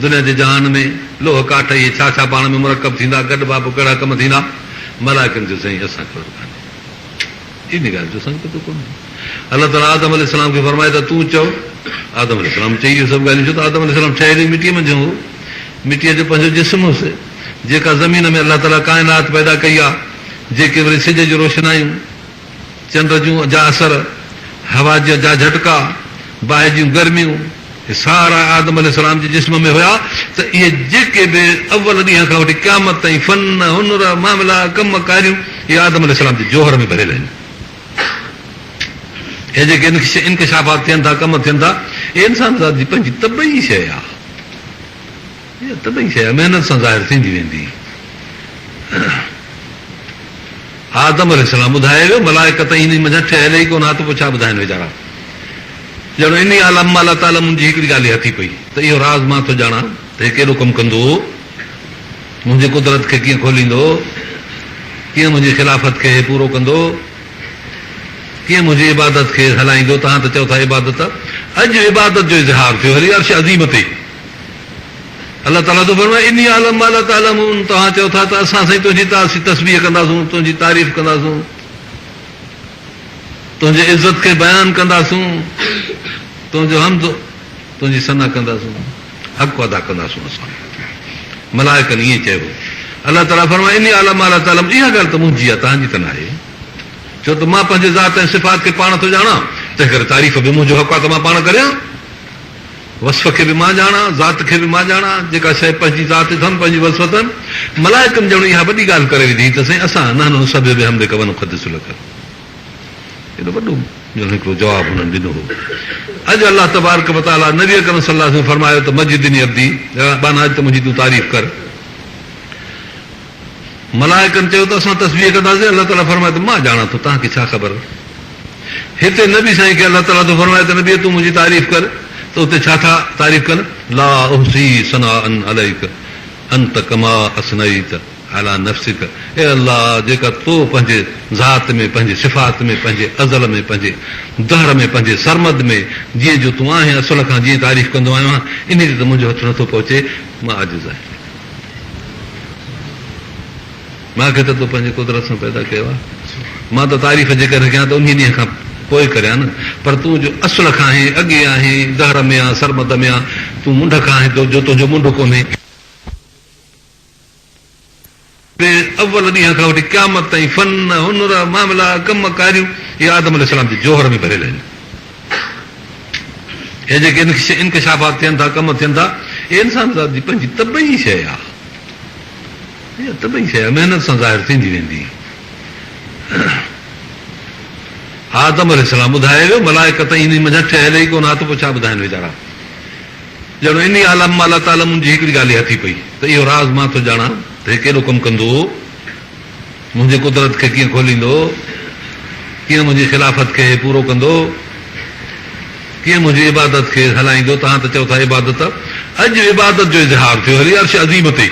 दुनिया जे जहान में लोह काठ इहे छा छा पाण में मुरकब थींदा, गॾु बाब कहिड़ा कम थींदा, मलाइकनि जो साईं असांखे ख़बर कान्हे। इन ॻाल्हि जो असांखे पतो कोन्हे। अलाह ताला आदम अलैहिस्सलाम खे फरमाए त तूं चओ। आदम अलैहिस्सलाम चई इहे सभु ॻाल्हियूं, छो त आदम अलैहिस्सलाम ठहियल ई मिटीअ मंझि हो, मिटीअ जो पंहिंजो जिस्म हुउसि, जेका ज़मीन में अलाह ताला काइनात पैदा कई आहे, जेके वरी सिज जूं रोशनायूं, चंड जूं जा असर, हवा जा झटका, बाहि जूं गर्मियूं, सारा आदम अलैहिस्सलाम जे जिस्म में हुया। त इहे जेके बि अव्वल ॾींहं खां वठी क़यामत ताईं फन, हुनर, मामला, कम कारियूं, इहे आदम अलैहिस्सलाम जे जोहर में भरियल आहिनि। हे जेके इनकशाफ़ात थियनि था, कम थियनि था, इहे इंसान ज़ात जी पंहिंजी तबई शइ आहे। इहा तबई शइ आहे, महिनत सां ज़ाहिर थींदी वेंदी। आदम अलैहिस्सलाम ॿुधाए वियो, मलाइकत इन मञा ठहियल ई कोन, त पोइ छा ॿुधाइनि वीचारा। ॼण इन आलम अलाह ताला मुंहिंजी हिकिड़ी ॻाल्हि हथी पई त इहो राज़ मां थो ॼाणा त हे कहिड़ो कमु कंदो, मुंहिंजे कुदरत खे कीअं खोलींदो, कीअं मुंहिंजी ख़िलाफ़त खे पूरो कंदो, कीअं मुंहिंजी इबादत खे हलाईंदो। तव्हां त चओ था इबादत, अॼु इबादत जो इज़हार थियो हली अर्श अज़ीम ते। अलाह ताला थो फरमाए इनी आलम अलाह ताला, तव्हां चओ था त असां साईं तुंहिंजी तस्बीह कंदासूं, तुंहिंजी तारीफ़ कंदासूं, तुंहिंजे इज़त खे बयानु कंदासूं, तुंहिंजो हमद, तुंहिंजी सना कंदासूं, हक़ अदा कंदासूं असां। मलाइकनि ईअं चयो। अलाह ताला फरमाए इनी आलम अलाह ताला, इहा ॻाल्हि त मुंहिंजी आहे, तव्हांजी त न आहे। छो त मां पंहिंजे ज़ात ऐं सिफ़ात खे पाण थो ॼाणा, तंहिं करे तारीफ़ बि मुंहिंजो हक़ आहे त मां पाण करियां। वसफ़ खे बि मां ॼाणा, ज़ात खे बि मां ॼाणा, जेका शइ पंहिंजी ज़ात अथनि, पंहिंजी वसफ़ अथनि। मलाइकनि ॼण इहा वॾी ॻाल्हि करे विधी त साईं असां न सभु बि हमदे कवन ख़दिस लख, एॾो वॾो हिकिड़ो जवाबु हुननि ॾिनो हो। अॼु अलाह तबारक व तआला नबी अकरम सल्लल्लाहु अलैहि वसल्लम फरमायो त मजिदिनी अब्दी, बाना अॼु त मुंहिंजी तूं तारीफ़ कर। मलाइकनि चयो त असां तस्बीह कंदासीं, अलाह ताला फरमाए त मां ॼाणा थो, तव्हांखे छा ख़बर। हिते नबी साईं खे अलाह ताला थो फरमाए त नबी तूं मुंहिंजी तारीफ़ कर, त उते छा था तारीफ़ कनि, ला उहसी सनाअन अलैक अंत कमा असनईत अला नफ्सिक। ए अल्लाह, जेका तो पंहिंजे ज़ात में, पंहिंजे सिफ़ात में, पंहिंजे अज़ल में, पंहिंजे दहर में, पंहिंजे सरमद में जीअं जो तूं आहीं, असुल खां जीअं तारीफ़ कंदो आहियां, इन ते त मुंहिंजो हथु नथो पहुचे। मां आजिज़ आहियां, मूंखे त तूं पंहिंजे कुदरत सां पैदा कयो आहे। मां त तारीफ़ जे करे कयां त उन ॾींहं खां पोइ करियां न, पर तूं जो असुल खां आहीं, अॻे आहीं, दहर में आहे, सरमद में आहे, तूं मुंड खां आहीं, जो तुंहिंजो मुंड कोन्हे। अव्वल ॾींहं खां वठी क़यामत ताईं फन, हुनर, मामला, कम कारियूं, इहे आदम अलैहिस्सलाम जे जोहर में भरियल आहिनि। हे जेके इनकशाफ़ात थियनि था, कम थियनि था, इहे इंसान ज़ात जी पंहिंजी तबई शइ आहे। इहा तबई शइ आहे, महिनत सां ज़ाहिर थींदी वेंदी। आदम अलैहिस्सलाम ॿुधाए वियो, मलाइकत इन मञा ठहियल ई कोन, त पोइ छा ॿुधाइनि वीचारा। ॼण इन आलम अलाह ताला मुंहिंजी हिकिड़ी ॻाल्हि हथी पई त इहो राज़ मां थो ॼाणा त हे कहिड़ो कमु कंदो, मुंहिंजे कुदरत खे कीअं खोलींदो, कीअं मुंहिंजी ख़िलाफ़त खे पूरो कंदो, कीअं मुंहिंजी इबादत खे हलाईंदो। तव्हां त चओ था इबादत, अॼु इबादत जो इज़हार थियो हली अर्श अज़ीम ते।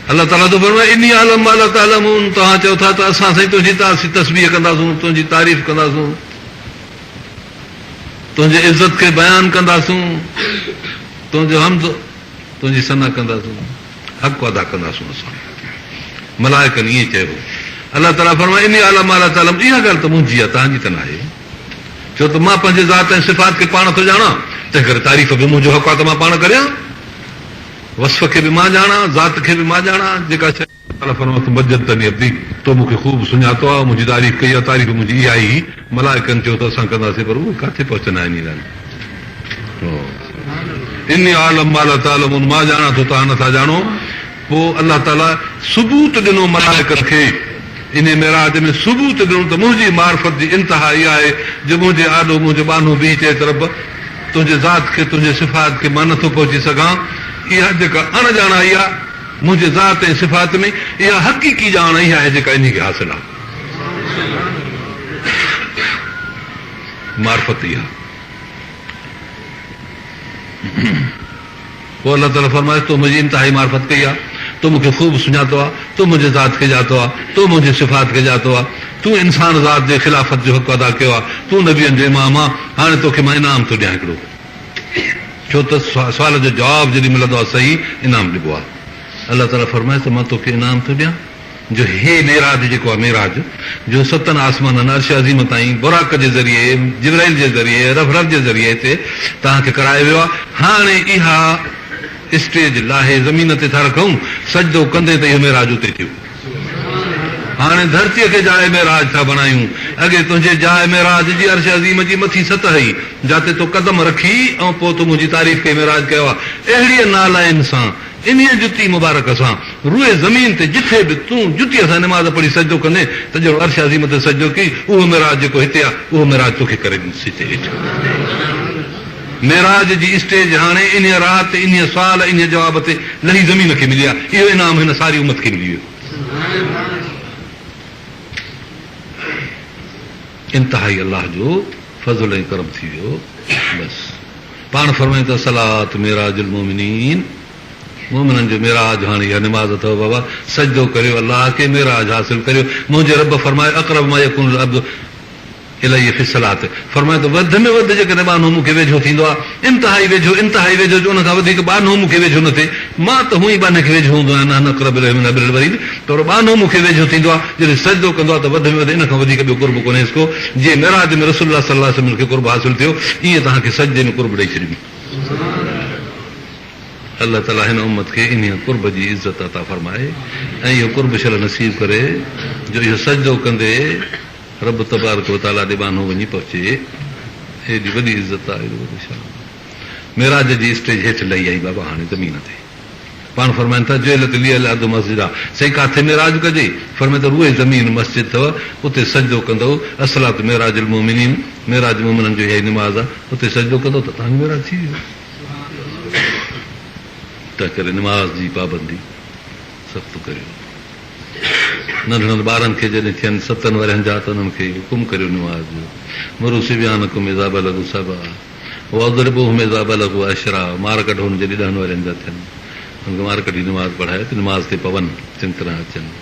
अलाह ताला थो फरमाए इनी आलम अलाह ताला, तव्हां चओ था त असां साईं तुंहिंजी तस्बीह कंदासूं, तुंहिंजी तारीफ़ कंदासूं, तुंहिंजे इज़त खे बयानु कंदासूं, तुंहिंजो हमद, तुंहिंजी सना कंदासूं, हक़ अदा कंदासूं असां। मलाइकनि ईअं चयो। अलाह ताला फरमाए इनी आलम अलाह ताला, इहा ॻाल्हि त मुंहिंजी आहे, तव्हांजी त न आहे। छो त मां पंहिंजे ज़ात ऐं सिफ़ात खे पाण थो ॼाणा, तंहिं करे तारीफ़ बि मुंहिंजो हक़ आहे त मां पाण करियां। वसफ़ खे बि मां ॼाणा, ज़ात खे बि मां ॼाणा, जेका शइ मजदनी अब्दी, तो मूंखे ख़ूब सुञातो आहे, मुंहिंजी तारीफ़ कई आहे, तारीफ़ मुंहिंजी इहा ई। मलाइकनि चयो त असां कंदासीं, पर उहे किथे पहुचंदा आहिनि। इन आलम अलाह ताला, मां ॼाणा थो, तव्हां नथा ॼाणो। पोइ अलाह ताला सबूत ॾिनो मलाइकनि खे, इन मेराज में सबूत ॾिनो त मुंहिंजी मार्फत जी इंतिहा इहा आहे जो मुंहिंजे आॾो मुंहिंजो बानो बीह चए तरफ़ तुंहिंजे ज़ात खे तुंहिंजे सिफ़ात खे मां नथो पहुची सघां। इहा जेका अणॼाण आई आहे मुंहिंजे ज़ात ऐं सिफ़ात में, इहा हक़ीक़ी ॼाण इहा आहे जेका इन खे हासिल आहे। मार्फत इहा। पोइ अलाह ताला फरमाए तो मुंहिंजी इंतिहाई मार्फत कई आहे, तूं मूंखे ख़ूब सुञातो आहे, तूं मुंहिंजे ज़ात खे ॼातो आहे, तूं मुंहिंजे सिफ़ात खे ॼातो आहे, तूं इंसान ज़ात जे ख़िलाफ़त जो हक़ अदा कयो आहे, तूं नबियनि जो इमाम आहे। हाणे तोखे मां इनाम थो ॾियां हिकिड़ो, छो त सुवाल जो जवाबु जॾहिं मिलंदो आहे सही इनाम ॾिबो आहे। अलाह ताला फरमाए त मां तोखे इनाम थो ॾियां जो हे मेराज जेको आहे मेराज जो 7 आसमाननि अर्श अज़ीम ताईं बुराक जे ज़रिए, जिब्राइल जे ज़रिए, रफ़रफ़ जे ज़रिए ते तव्हांखे कराए वियो आहे। हाणे इहा स्टेज लाहे ज़मीन ते था रखूं, सजदो कंदे त इहो मेराज उते थियो। हाणे धरतीअ खे जाइ मेराज था बणायूं। अॻे तुंहिंजे जाइ मेराज जी अर्श अज़ीम जी मथी सतह हुई जिते तो कदम रखी ऐं पोइ तूं मुंहिंजी तारीफ़ कई मेराज कयो आहे। अहिड़ीअ नालाइन सां इन जुती मुबारक सां रूए ज़मीन ते जिथे बि तूं जुतीअ सां निमाज़ पढ़ी सजदो कंदे त जो अर्श अज़ीम ते सजदो कई उहो मेराज जेको हिते आहे उहो मेराज तोखे करे ॾिनसि हिते हेठि। मेराज जी स्टेज हाणे इन राति इन साल इन जवाब ते लही ज़मीन खे मिली आहे। इहो इनाम हिन सारी उमत खे मिली वियो। इंतिहाई अलाह जो फज़ल ऐं करम थी वियो। बसि पाण फरमाईं त सलात मेराजुल मोमिनीन, मोमिननि जो मेराज हाणे इहा निमाज़ अथव बाबा। सजदो करियो अलाह खे, मेराज हासिल करियो। मुंहिंजे रब फरमाए अक़रब मा यकुनुल अब्दु इलैहि फी सलात, फरमाए त वधि में वधि जेकॾहिं बानो मूंखे वेझो थींदो आहे, इंतिहाई वेझो जो उन खां वधीक बानो मूंखे वेझो न थिए। मां त हूअं ई बाने खे वेझो हूंदो आहियां, न अक़रब इलैहि मिन हब्लिल वरीद, पर बानो मूंखे वेझो थींदो आहे। जॾहिं सजदो कंदो आहे त वधि में वधि इन खां वधीक ॿियो कुर्ब कोन्हे को। जीअं मेराज में रसूलुल्लाह सल्लल्लाहु अलैहि वसल्लम खे कुर्ब हासिल थियो, ईअं तव्हांखे सजदे में कुर्ब ॾेई छॾिबी। अलाह ताला हिन उम्मत खे इन कुर्ब जी इज़त अता फरमाए ऐं इहो कुर्ब शल नसीब करे जो इहो सजदो कंदे रब तबारक व तआला ॾे बानो वञी पहुचे। हेॾी वॾी इज़त आहे, हेॾो वॾो शान। मेराज जी स्टेज हेठि लही आई बाबा हाणे ज़मीन ते। पाण फरमाइनि था जुइलत लियल अर्द मस्जिद आहे। साईं काथे मेराज कजे? फरमाए त रूए ज़मीन मस्जिद अथव, उते सजदो कंदव। असलात मेराजुल मोमिनीन, मेराज मोमिननि जो इहा निमाज़ आहे। उते सजदो कंदव त तव्हांजो मेराज थी वियो। तंहिं करे निमाज़ जी पाबंदी सख़्तु करियो। नंढड़नि ॿारनि खे जॾहिं थियनि 7 वरनि जा त उन्हनि खे हुकुम करियो निमाज़ जो। मरू सिबियानकुम इज़ा बलगू सबा वज़रिबूहुम इज़ा बलगू अशरा, मार कढो जॾहिं 10 वरनि जा थियनि उनखे मार कढी निमाज़ पढ़ाए त निमाज़ ते पवनि, चङी तरह अचनि।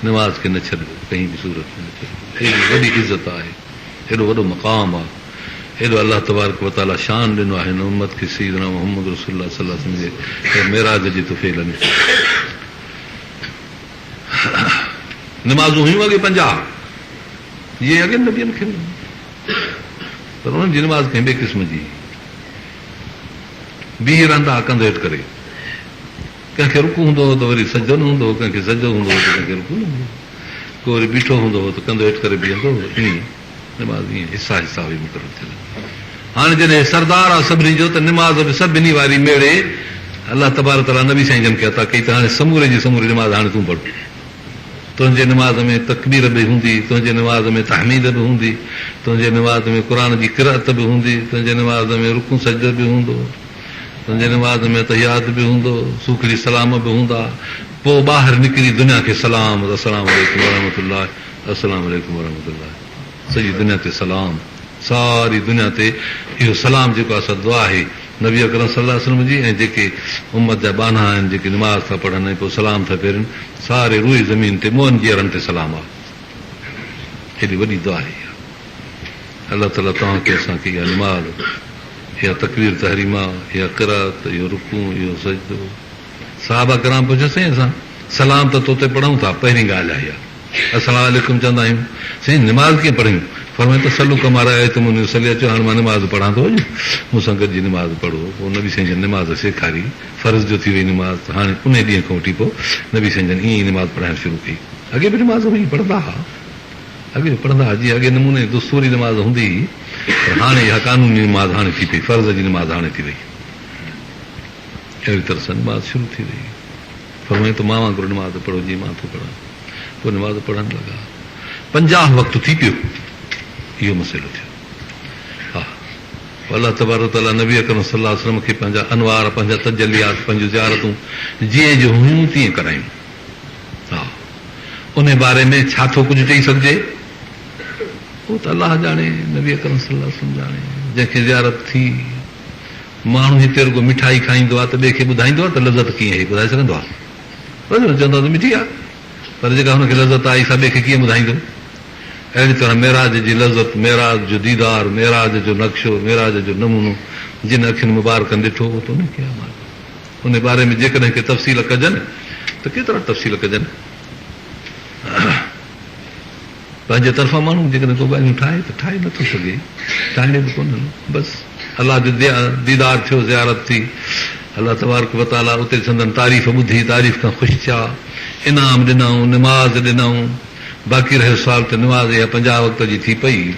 निमाज़ खे न छॾ, कंहिं बि सूरत में न छॾ। हेॾी वॾी इज़त आहे, हेॾो वॾो मक़ाम आहे, हेॾो अलाह तबारक व तआला शान ॾिनो आहे हिन उम्मत खे। सैयदना मुहम्मद रसूलुल्लाह सल्लल्लाहु अलैहि वसल्लम जे मेराज जी तुफ़ैलनि। निमाज़ूं हुयूं अॻे 50, ये अॻे नबियनि खे, पर उन्हनि जी निमाज़ कंहिं ॿिए क़िस्म जी। बीह रहंदा कंधो हेठि करे, कंहिंखे रुकू हूंदो हो त वरी सजदो न हूंदो हो, कंहिंखे सजदो हूंदो हो त कंहिंखे रुकू न हूंदो, को वरी बीठो हूंदो हो त कंधो हेठि करे बीहंदो हो। ईअं निमाज़ ईअं हिसा हुई मुक़ररु थियल। हाणे जॾहिं सरदार आहे सभिनी जो त निमाज़ बि सभिनी वारी मेड़े अलाह तबारक तआला नबी साईं जन खे अता कई त हाणे समूरे जी समूरी निमाज़ हाणे तूं पढ़। तुंहिंजे निमाज़ में तकबीर बि हूंदी, तुंहिंजे निमाज़ में तहमीद बि हूंदी, तुंहिंजे निमाज़ में क़ुर जी क़िराअत बि हूंदी, तुंहिंजे निमाज़ में रुकू सजदो बि हूंदो, तुंहिंजे निमाज़ में तहियात बि हूंदो, सूखड़ी सलाम बि हूंदा। पोइ ॿाहिरि निकिरी दुनिया खे सलाम, अस्सलाम वालेकुम वरहमतुल्लाह, अस्सलाम वालेकुम वरहमतुल्लाह, सॼी दुनिया ते सलाम। सारी दुनिया ते इहो सलाम जेको आहे दुआ आहे नबी अकरम सल्लल्लाहु अलैहि वसल्लम जी। ऐं जेके उम्मत जा बाना आहिनि जेके निमाज़ था पढ़नि ऐं पोइ सलाम था फेरनि, सारे रूए ज़मीन ते मुअनि जी अरनि ते सलाम आहे। हेॾी वॾी दुआ आहे इहा। अलाह ताला तव्हांखे असांखे इहा निमाज़, इहा तकबीर तहरीमा, इहा क़िराअत, इहो रुकू, इहो सजदो। सहाबा किराम पुछियोसीं असां सलाम त तोते पढ़ूं था, पहिरीं ॻाल्हि आहे इहा। अस्सलाम वालेकुम चवंदा आहियूं, साईं निमाज़ कीअं पढ़ूं? फरमाए त सलू कमाराए त मुंहिंजो सली अचो, हाणे मां निमाज़ पढ़ां थो वञु, मूंसां गॾिजी निमाज़ पढ़ो। पोइ नबी साईं जन निमाज़ सेखारी, फ़र्ज़ जो थी वई निमाज़। हाणे उन ॾींहं खां वठी पोइ नबी साईं जन ईअं ई निमाज़ पढ़ाइणु शुरू कई। अॻे बि निमाज़ हुई, पढ़ंदा हुआ, अॻे बि पढ़ंदा हुआ, जीअं अॻे नमूने दुस्तूरी निमाज़ हूंदी हुई, पर हाणे इहा कानूनी निमाज़ हाणे थी पई, फ़र्ज़ जी निमाज़ हाणे थी वई। अहिड़ी तरह सां निमाज़ शुरू थी वई। फरमाए त मां वांगुरु निमाज़ पढ़ो जीअं मां थो पढ़ां। पोइ निमाज़ पढ़ण लॻा। 50 वक़्तु थी पियो, इहो मसइलो थियो। हा, अलाह तबारक व तआला नबी अकरम सल्लल्लाहु अलैहि वसल्लम खे पंहिंजा अनवार, पंहिंजा तजलियात, पंहिंजूं ज़ियारतूं जीअं जो हुयूं तीअं करायूं। हा, उन बारे में छा थो कुझु चई सघिजे, उहो त अलाह ॼाणे, नबी अकरम सल्लल्लाहु अलैहि वसल्लम ॼाणे। जंहिंखे ज़ियारत थी, माण्हू हिते रुगो मिठाई खाईंदो आहे त ॿिए खे ॿुधाईंदो आहे त लज़त कीअं आहे, ॿुधाए सघंदो आहे? चवंदो आहे त मिठी आहे, पर जेका हुनखे लज़त आई सा ॿिए खे कीअं ॿुधाईंदो? अहिड़ी तरह मेराज जी लज़त, मेराज जो दीदार, मेराज जो नक्शो, मेराज जो नमूनो जिन अखियुनि मुबारकनि ॾिठो त उनखे उन बारे में जेकॾहिं के तफ़सील कजनि त केतिरा तफ़सील कजनि। पंहिंजे तरफ़ां माण्हू जेकॾहिं को ॻाल्हियूं ठाहे त ठाहे नथो सघे, ठाहिणे बि कोन। बसि अलाह जो दीदार थियो, ज़ियारत थी, अलाह तबारक व तआला उते संदन तारीफ़ ॿुधी, तारीफ़ खां ख़ुशि थिया, इनाम ॾिनऊं, निमाज़ ॾिनऊं। बाक़ी रहियो सुवाल त निमाज़ इहा 50 वक़्त जी थी पई।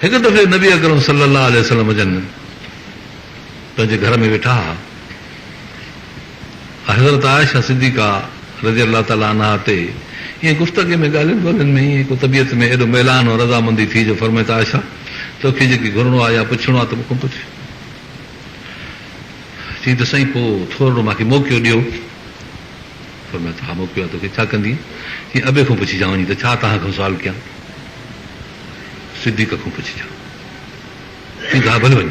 हिकु दफ़े नबी अकरम सल्लल्लाहु अलैहि वसल्लम जन पंहिंजे घर में वेठा, हज़रत आयशा सिद्दीक़ा रज़ी अलाह ताला अन्हा ते ईअं गुफ़्तगीअ में ॻाल्हियुनि ॻोल्हियुनि में ईअं को तबियत में एॾो मैलान ऐं रज़ामंदी थी जो फरमाए त आयशा तोखे जेकी घुरणो आहे या पुछणो आहे त मूंखां पुछ। चई त साईं पोइ थोरो मूंखे मौक़ो ॾियो। फरमाए त हा मौक़ो आहे, तोखे छा कंदी? चई अबे खां पुछी जां वञी त छा तव्हां खां सुवाल कयां? सिद्दीक़ खां पुछी जां। चई त हा भले वञ।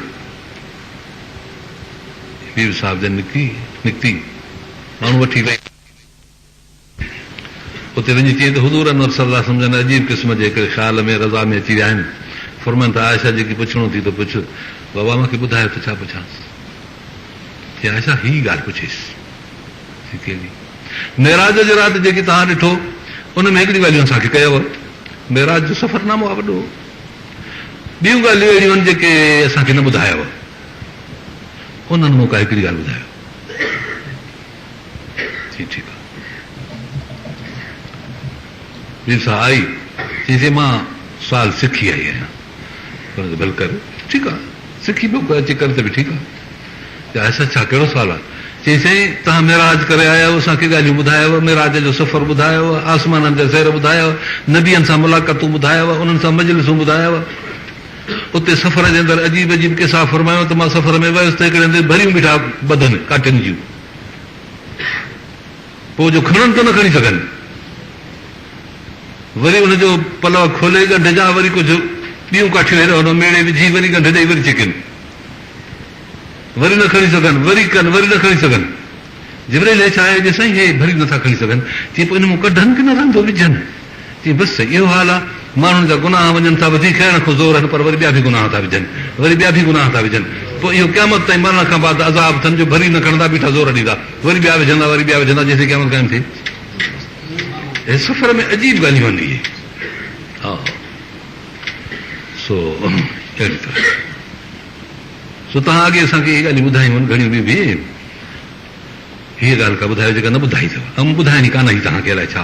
पीर साहिब जन निकिती, माण्हू वठी वई। उते वञी चई त हुज़ूर अनवर सल्लल्लाहु अलैहि वसल्लम अजीब क़िस्म जे हिकिड़े ख़्याल में रज़ा में अची विया आहिनि। फरमाइनि त आयशा जेकी पुछणो थी त पुछ। बाबा मूंखे ॿुधायो त छा पुछांसि? चई आयशा ही ॻाल्हि पुछेसि। कहिड़ी? मेराज जी राति जेकी तव्हां ॾिठो उन में हिकिड़ी ॻाल्हियूं असांखे कयव, मेराज जो सफ़रनामो आहे वॾो। ॿियूं ॻाल्हियूं अहिड़ियूं आहिनि जेके असांखे न ॿुधायव, उन्हनि मूंखां हिकिड़ी ॻाल्हि ॿुधायो। ठीकु आहे। ॿी सां आई, चईसीं मां सुवाल सिखी आई आहियां। भले कर, ठीकु आहे, सिखी पियो अची कर त बि ठीकु आहे। ऐसा छा कहिड़ो सुवाल आहे? चई साईं तव्हां मेराज करे आया आहियो, असांखे ॻाल्हियूं ॿुधायव, मेराज जो सफ़र ॿुधायव, आसमाननि जा सैर ॿुधायव, नबियनि सां मुलाक़ातूं ॿुधायव, उन्हनि सां मजलिसूं ॿुधायव। उते सफ़र जे अंदरि अजीब अजीब किसा फरमायो त मां सफ़र में वियुसि त हिकिड़े हंधि भरियूं बीठा बदन काठियुनि जूं, पोइ जो खणनि त न खणी सघनि, वरी हुनजो पलव खोले ॻंढ जा वरी कुझु ॿियूं काठियूं हेॾो हुन मेड़े विझी वरी ॻंढ ॾेई वरी छिकनि, वरी न खणी सघनि, वरी कनि, वरी न खणी सघनि। जिब्राइल छा आहे जे साईं हे भरी नथा खणी सघनि। चई पोइ इन मूं कढनि की न रंधो विझनि? चई बसि इहो हाल आहे, माण्हुनि जा गुनाह वञनि था वधीक खाइण खां ज़ोर आहिनि, पर वरी ॿिया बि गुनाह था विझनि, वरी ॿिया बि गुनाह था विझनि। पोइ इहो क़यामत ताईं मरण खां बाद अज़ाब अथनि जो भरी न खणंदा, बीठा ज़ोर ॾींदा, वरी ॿिया विझंदा, वरी ॿिया विझंदा, जेसिताईं क़यामत क़ाइमु थिए। हे सफ़र में अजीब ॻाल्हियूं आहिनि इहे। हा, सो अहिड़ी तरह सो तव्हां अॻे असांखे इहे ॻाल्हियूं ॿुधायूं आहिनि घणियूं ॿियूं बि। हीअ ॻाल्हि का ॿुधायो जेका न ॿुधाई अथव, ऐं ॿुधाइणी कान आई तव्हांखे अलाए छा?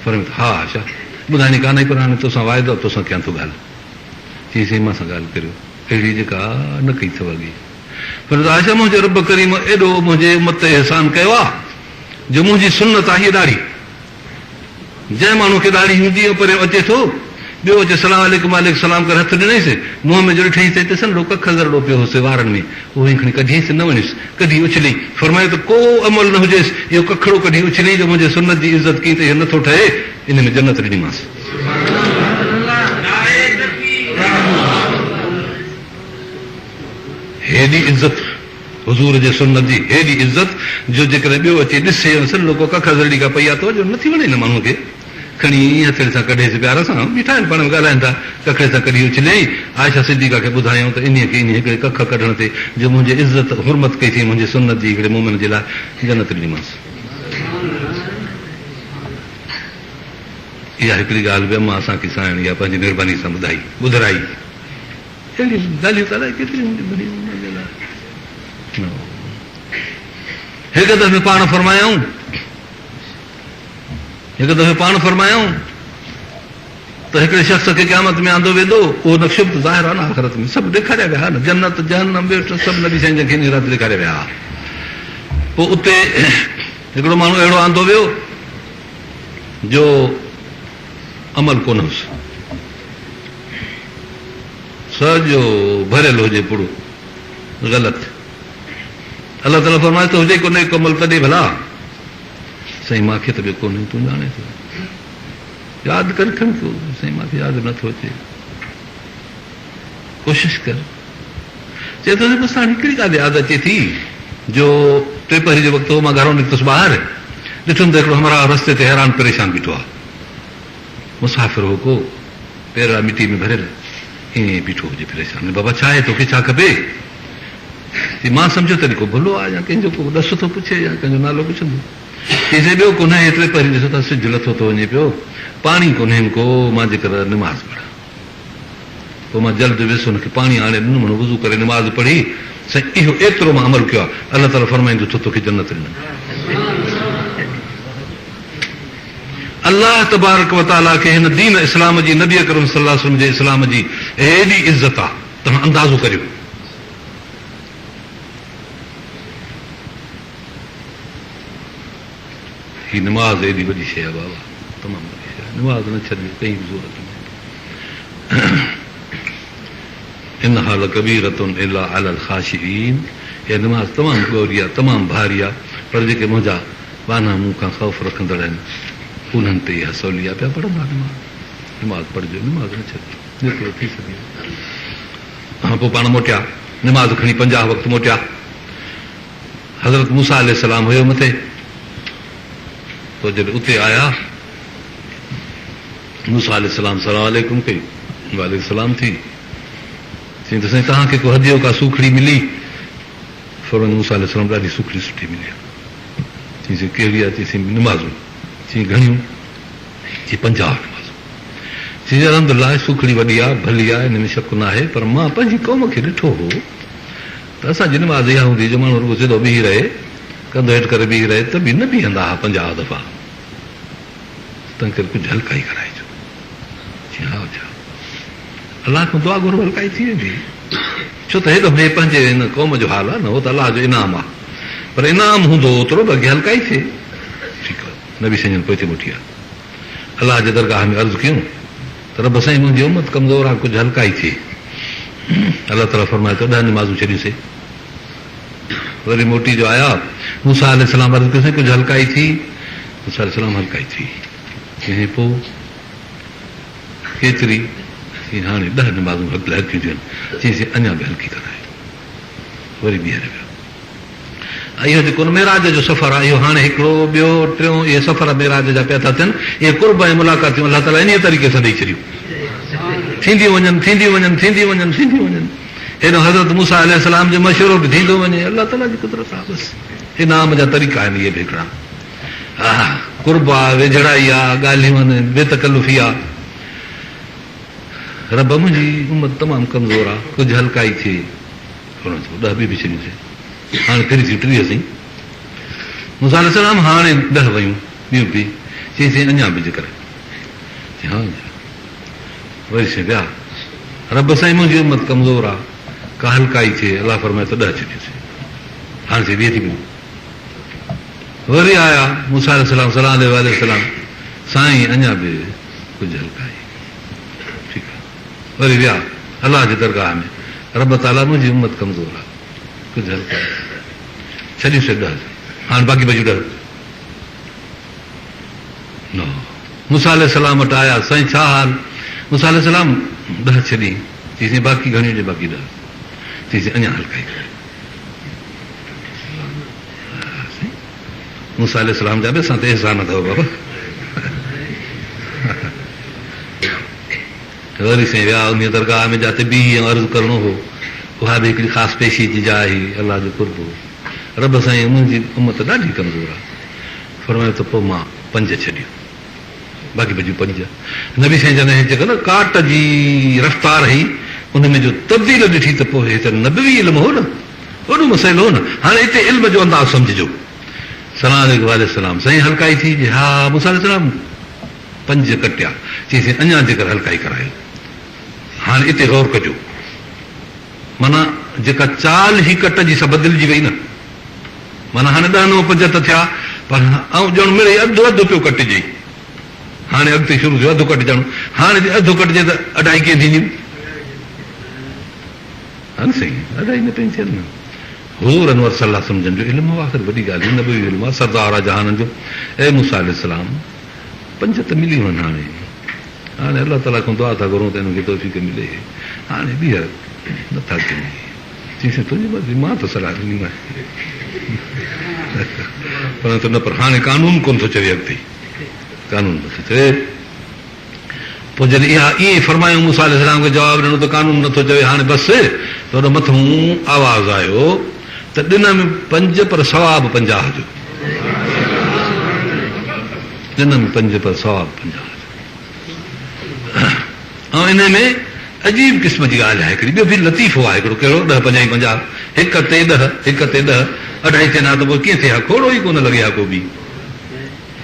फरमायो हा छा ॿुधाइणी कान आई, पर हाणे तोसां वाइदो तोसां कयां थो ॻाल्हि। चईसीं मां सां ॻाल्हि करियो, अहिड़ी जेका न कई अथव अॻे। पर आशा मुंहिंजे रब करीम एॾो मुंहिंजे उम्मत ते अहसान कयो आहे जो मुंहिंजी सुन्नत आहे हीअ ॾाढ़ी। जंहिं माण्हू खे ॾाढ़ी हूंदी परे अचे थो, ॿियो अचे सलाम वालेकुम वालेकुम सलाम करे हथु ॾिनईसि, मुंहं में जो ॾिठईं त हिते सनड़ो कख ज़रड़ो पियो हुयोसि वारनि में, उहो खणी कढीसि न वञिसि, कढी उछली। फरमायो त को अमल न हुजेसि, इहो कखड़ो कढी उछली जो मुंहिंजे सुन्नत जी इज़त कई त इहो नथो ठहे, इन में जन्नत ॾिनीमांसि। हेॾी इज़त हुज़ूर जे सुन्नत जी, हेॾी इज़त जो जेकॾहिं ॿियो अचे ॾिसे सनड़ो को कख ज़रड़ी का पई आहे त जो नथी वणे न माण्हूअ खे, खणी ईअं हथड़े सां कढेसि प्यार सां, बीठा आहिनि पाण में ॻाल्हाइनि था, कखे सां कढी उछलियईं। आयशा सिद्दीक़ा खे ॿुधायूं त इन खे इन हिकिड़े कख कढण ते जो मुंहिंजे इज़त हुरमत कई थी मुंहिंजे सुन्नत जी हिकिड़े मोमिन जे लाइ, जन्नत ॾिनीमांसि। इहा हिकिड़ी ॻाल्हि बि अमां असांखे साइण इहा पंहिंजी महिरबानी सां ॿुधाई ॿुधराई। अहिड़ी ॻाल्हियूं त अलाए केतिरियूं हिकु दफ़े पाण फरमायूं त हिकिड़े शख़्स खे क़यामत में आंदो वेंदो, उहो नक्शो बि ज़ाहिर आहे न आख़िरत में, सभु ॾेखारिया विया न, जन्नत जहन्नम सभु नबी साईं जंहिंखे इन राति ॾेखारिया विया। पोइ उते हिकिड़ो माण्हू अहिड़ो आंदो वियो जो अमल कोन हुउसि, सॼो भरियल हुजे पूरो ग़लति। अलाह ताला फरमाए थो हुजे कोन्हे को अमल तॾहिं भला, साईं मूंखे त ॿियो कोन्हे, तूं ॼाणे थो, यादि कर खण को, साईं मूंखे यादि नथो अचे, कोशिशि कर। चए थो बसि हाणे हिकिड़ी ॻाल्हि यादि अचे थी, जो टे पहरी जो वक़्तु हो, मां घरो निकितुसि ॿाहिरि, ॾिठुमि त हिकिड़ो हमारा रस्ते ते हैरान परेशान बीठो आहे, मुसाफ़िर हो को, पेर मिटी में भरियल, ईअं बीठो हुजे परेशान। बाबा छा आहे, तोखे छा खपे? मां सम्झो तॾहिं को भुलो आहे, या कंहिंजो को ॾस थो पुछे, या कंहिंजो नालो पुछंदो। चईं ॿियो कोन्हे, हेतिरे पहिरीं ॾिसो था सिज लथो थो वञे पियो, पाणी कोन्हे को, मां जेकर निमाज़ पढ़ां। पोइ मां जल्द वियुसि, हुनखे पाणी आणे ॾिनुमि, वुज़ू करे निमाज़ पढ़ी, साईं इहो एतिरो मां अमल कयो आहे, अलाह ताला फरमाईंदो तो तोखे जन्नत ॾिनमि। अलाह तबारक व तआला खे हिन दीन इस्लाम जी, नबी अकरम सल्लल्लाहु अलैहि वसल्लम जे इस्लाम जी हेॾी इज़त आहे, तव्हां अंदाज़ो करियो। ही निमाज़ एॾी वॾी शइ आहे बाबा, तमामु वॾी शइ आहे, निमाज़ न छॾियो कंहिं बि ज़रूरत न। इन्हा लकबीरतुन इल्ला अलल ख़ाशिईन, इहा निमाज़ तमामु ॻोरी आहे, तमामु भारी आहे, पर जेके मुंहिंजा बाना मूं खां ख़ौफ़ रखंदड़ आहिनि, उन्हनि ते इहा सवली आहे, पिया पढ़ंदा निमाज़ पढ़िजो, निमाज़ न छॾिजो जेतिरो थी सघे। पोइ पाण मोटिया, निमाज़ खणी 50 वक़्तु मोटिया। हज़रत मूसा अलैहिस्सलाम हुयो मथे, पोइ जॾहिं उते आया, मूसा अलैहिस्सलाम सलाम अलैकुम कई, वालेकुम थी, चई त साईं तव्हांखे को हदियो का सूखड़ी मिली? फौरन मूसा अलैहिस्सलाम ॾाढी सूखड़ी सुठी मिली। चई कहिड़ी आहे? चई निमाज़ूं। चई घणियूं? चई 50 निमाज़ूं। चई अल्हम्दुलिल्लाह सूखड़ी वॾी आहे, भली आहे, हिन में शक न आहे, पर मां पंहिंजी क़ौम खे ॾिठो हो त असांजी निमाज़ इहा हूंदी जो माण्हू रुॻो सिधो बीही रहे, कंधु हेठि करे बीही रहे, त बि न बीहंदा हुआ 50 दफ़ा, तंहिं करे कुझु हल्काई कराइजो। हा छा अलाह खां दुआ घुरो, हल्काई थी वेंदी, छो त हेॾो ॿिए पंहिंजे हिन क़ौम जो हाल आहे न, उहो त अलाह जो इनाम आहे, पर इनाम हूंदो ओतिरो त अॻे हल्काई थिए। ठीकु आहे, नबी साईं पोइ हिते मुठी आहे, अलाह जे दरगाह में अर्ज़ु कयूं त रब साईं मुंहिंजी उमत कमज़ोर आहे, कुझु हल्काई थिए। अलाह ताला फरमाए थो 10 निमाज़ूं छॾियूंसीं। वरी मोटी जो आया, मूसा अलैहिस्सलाम अर्ज़ु कयोसीं कुझु हल्काई थी? मूसा अलैहिस्सलाम हल्काई थी। कंहिं पोइ केतिरी? हाणे 10 निमाज़ूं हल्कियूं थियूं आहिनि। चईसीं अञा बि हल्की कराए, वरी ॿीहर वियो। इहो जेको मेराज जो सफ़र आहे, इहो हाणे हिकिड़ो ॿियो टियों, इहे सफ़र मेराज जा पिया था थियनि, इहे कुर्ब ऐं मुलाक़ातियूं अलाह ताला इन तरीक़े सां ॾेई छॾियूं, थींदियूं वञनि, थींदियूं वञनि, थींदियूं वञनि, थींदियूं वञनि। हेॾो हज़रत मूसा अलैहिस्सलाम जो मशवरो बि थींदो वञे, अलाह ताला जी कुदरत आहे। बसि इनाम जा तरीक़ा आहिनि इहे बि हिकिड़ा। हा, कुर्ब आहे, वेझड़ाई आहे, ॻाल्हियूं आहिनि, बेतकल्लुफ़ी आहे। रब मुंहिंजी उमत तमामु कमज़ोर आहे, कुझु हल्काई थिए, 10 बि छॾियूंसीं, हाणे फिरी थियूं 30 सही। मूसा अलैहिस्सलाम हाणे 10 वयूं, ॿियूं बि। चईसीं अञा बि जेकर, हा वरी से विया, रब साईं मुंहिंजी उमत कमज़ोर आहे, का हल्काई थिए, अलाह फरमाए त 10 छॾियूंसीं, हाणे से 20 थी वियूं। वरी आया मूसा अलैहिस्सलाम सलाम अलैहि, साईं अञा बि कुझु हल्काई। ठीकु आहे, वरी विया अलाह जे दरगाह में, रब ताला मुंहिंजी उमत कमज़ोर आहे, कुझु हल्काई, छॾियूंसीं 10, हाणे बाक़ी बचियूं 10। मूसा अलैहिस्सलाम वटि आया, साईं छा हाल? मूसा अलैहिस्सलाम 10 छॾी। चईसीं बाक़ी घणी हुजे? बाक़ी 10। चईसीं अञा हल्काई करे। मूसा अलैहिस्सलाम जा बि असां ते एहसान अथव बाबा। वरी साईं विया उन दरगाह में जाते बि अर्ज़ु करिणो हो, उहा बि हिकिड़ी ख़ासि पेशी जी जाइ हुई, अलाह जो कुर्ब हो। रब साईं मुंहिंजी उमत ॾाढी कमज़ोर आहे, फरमायो त पोइ मां 5 छॾियूं, बाक़ी बचियूं 5। नबी साईं जॾहिं जेको न काट जी रफ़्तार हुई, उन में जो तब्दील ॾिठी त पोइ हे त नबवी इल्मु हो न, वॾो मसइलो हो न। हाणे हिते इल्म जो अंदाज़ सम्झिजो। सलाम अलैकुम साईं हल्काई थी? हा। मूसा अलैहिस्सलाम 5 कटिया। चईसीं अञा जेकर हल्काई करायो। हाणे हिते गौर कजो, माना जेका चाल ही कट जी सा बदिलजी वई न, माना हाणे 10 9 5 त थिया, पर ॼण मिड़े अधु पियो कटिजे। हाणे अॻिते शुरू थियो अधु कटिजणु, हाणे अधु कटिजे त अढाई कीअं थींदियूं? हा न साईं, अढाई न पई थियनि न। हुज़ूर अनवर सलाह सम्झनि जो इल्मु आहे, आख़िर वॾी ॻाल्हि न बि इल्मु आहे, सरदार आहे जहाननि जो। ऐं मूसा अलैहिस्सलाम 5 त मिली वञनि। हाणे अलाह ताला खां दुआ था करूं त हिनखे तौफ़ीक़ मिले। हाणे ॿीहर नथा कयूं, चईं तुंहिंजी मर्ज़ी, मां त सलाह ॾिनीमांइ परंतु न, पर हाणे कानून कोन थो चवे, अॻिते कानून नथो चवे। पोइ जॾहिं इहा ईअं फरमायूं मूसा अलैहिस्सलाम खे जवाबु ॾिनो त कानून नथो चवे, हाणे बसि त हुन मथां आवाज़ आयो त ॾिन में 5 पर सवाबु 50 जो। ॾिन में 5 पर सवाबु 50 जो। ऐं इन में अजीब क़िस्म जी ॻाल्हि आहे हिकिड़ी, ॿियो बि लतीफ़ो आहे हिकिड़ो, कहिड़ो 10, 50, 50, 1 ते 10, 1 ते 10, अढाई थियनि हा त पोइ कीअं थिए हा, खोड़ो ई कोन लॻे हा को बि।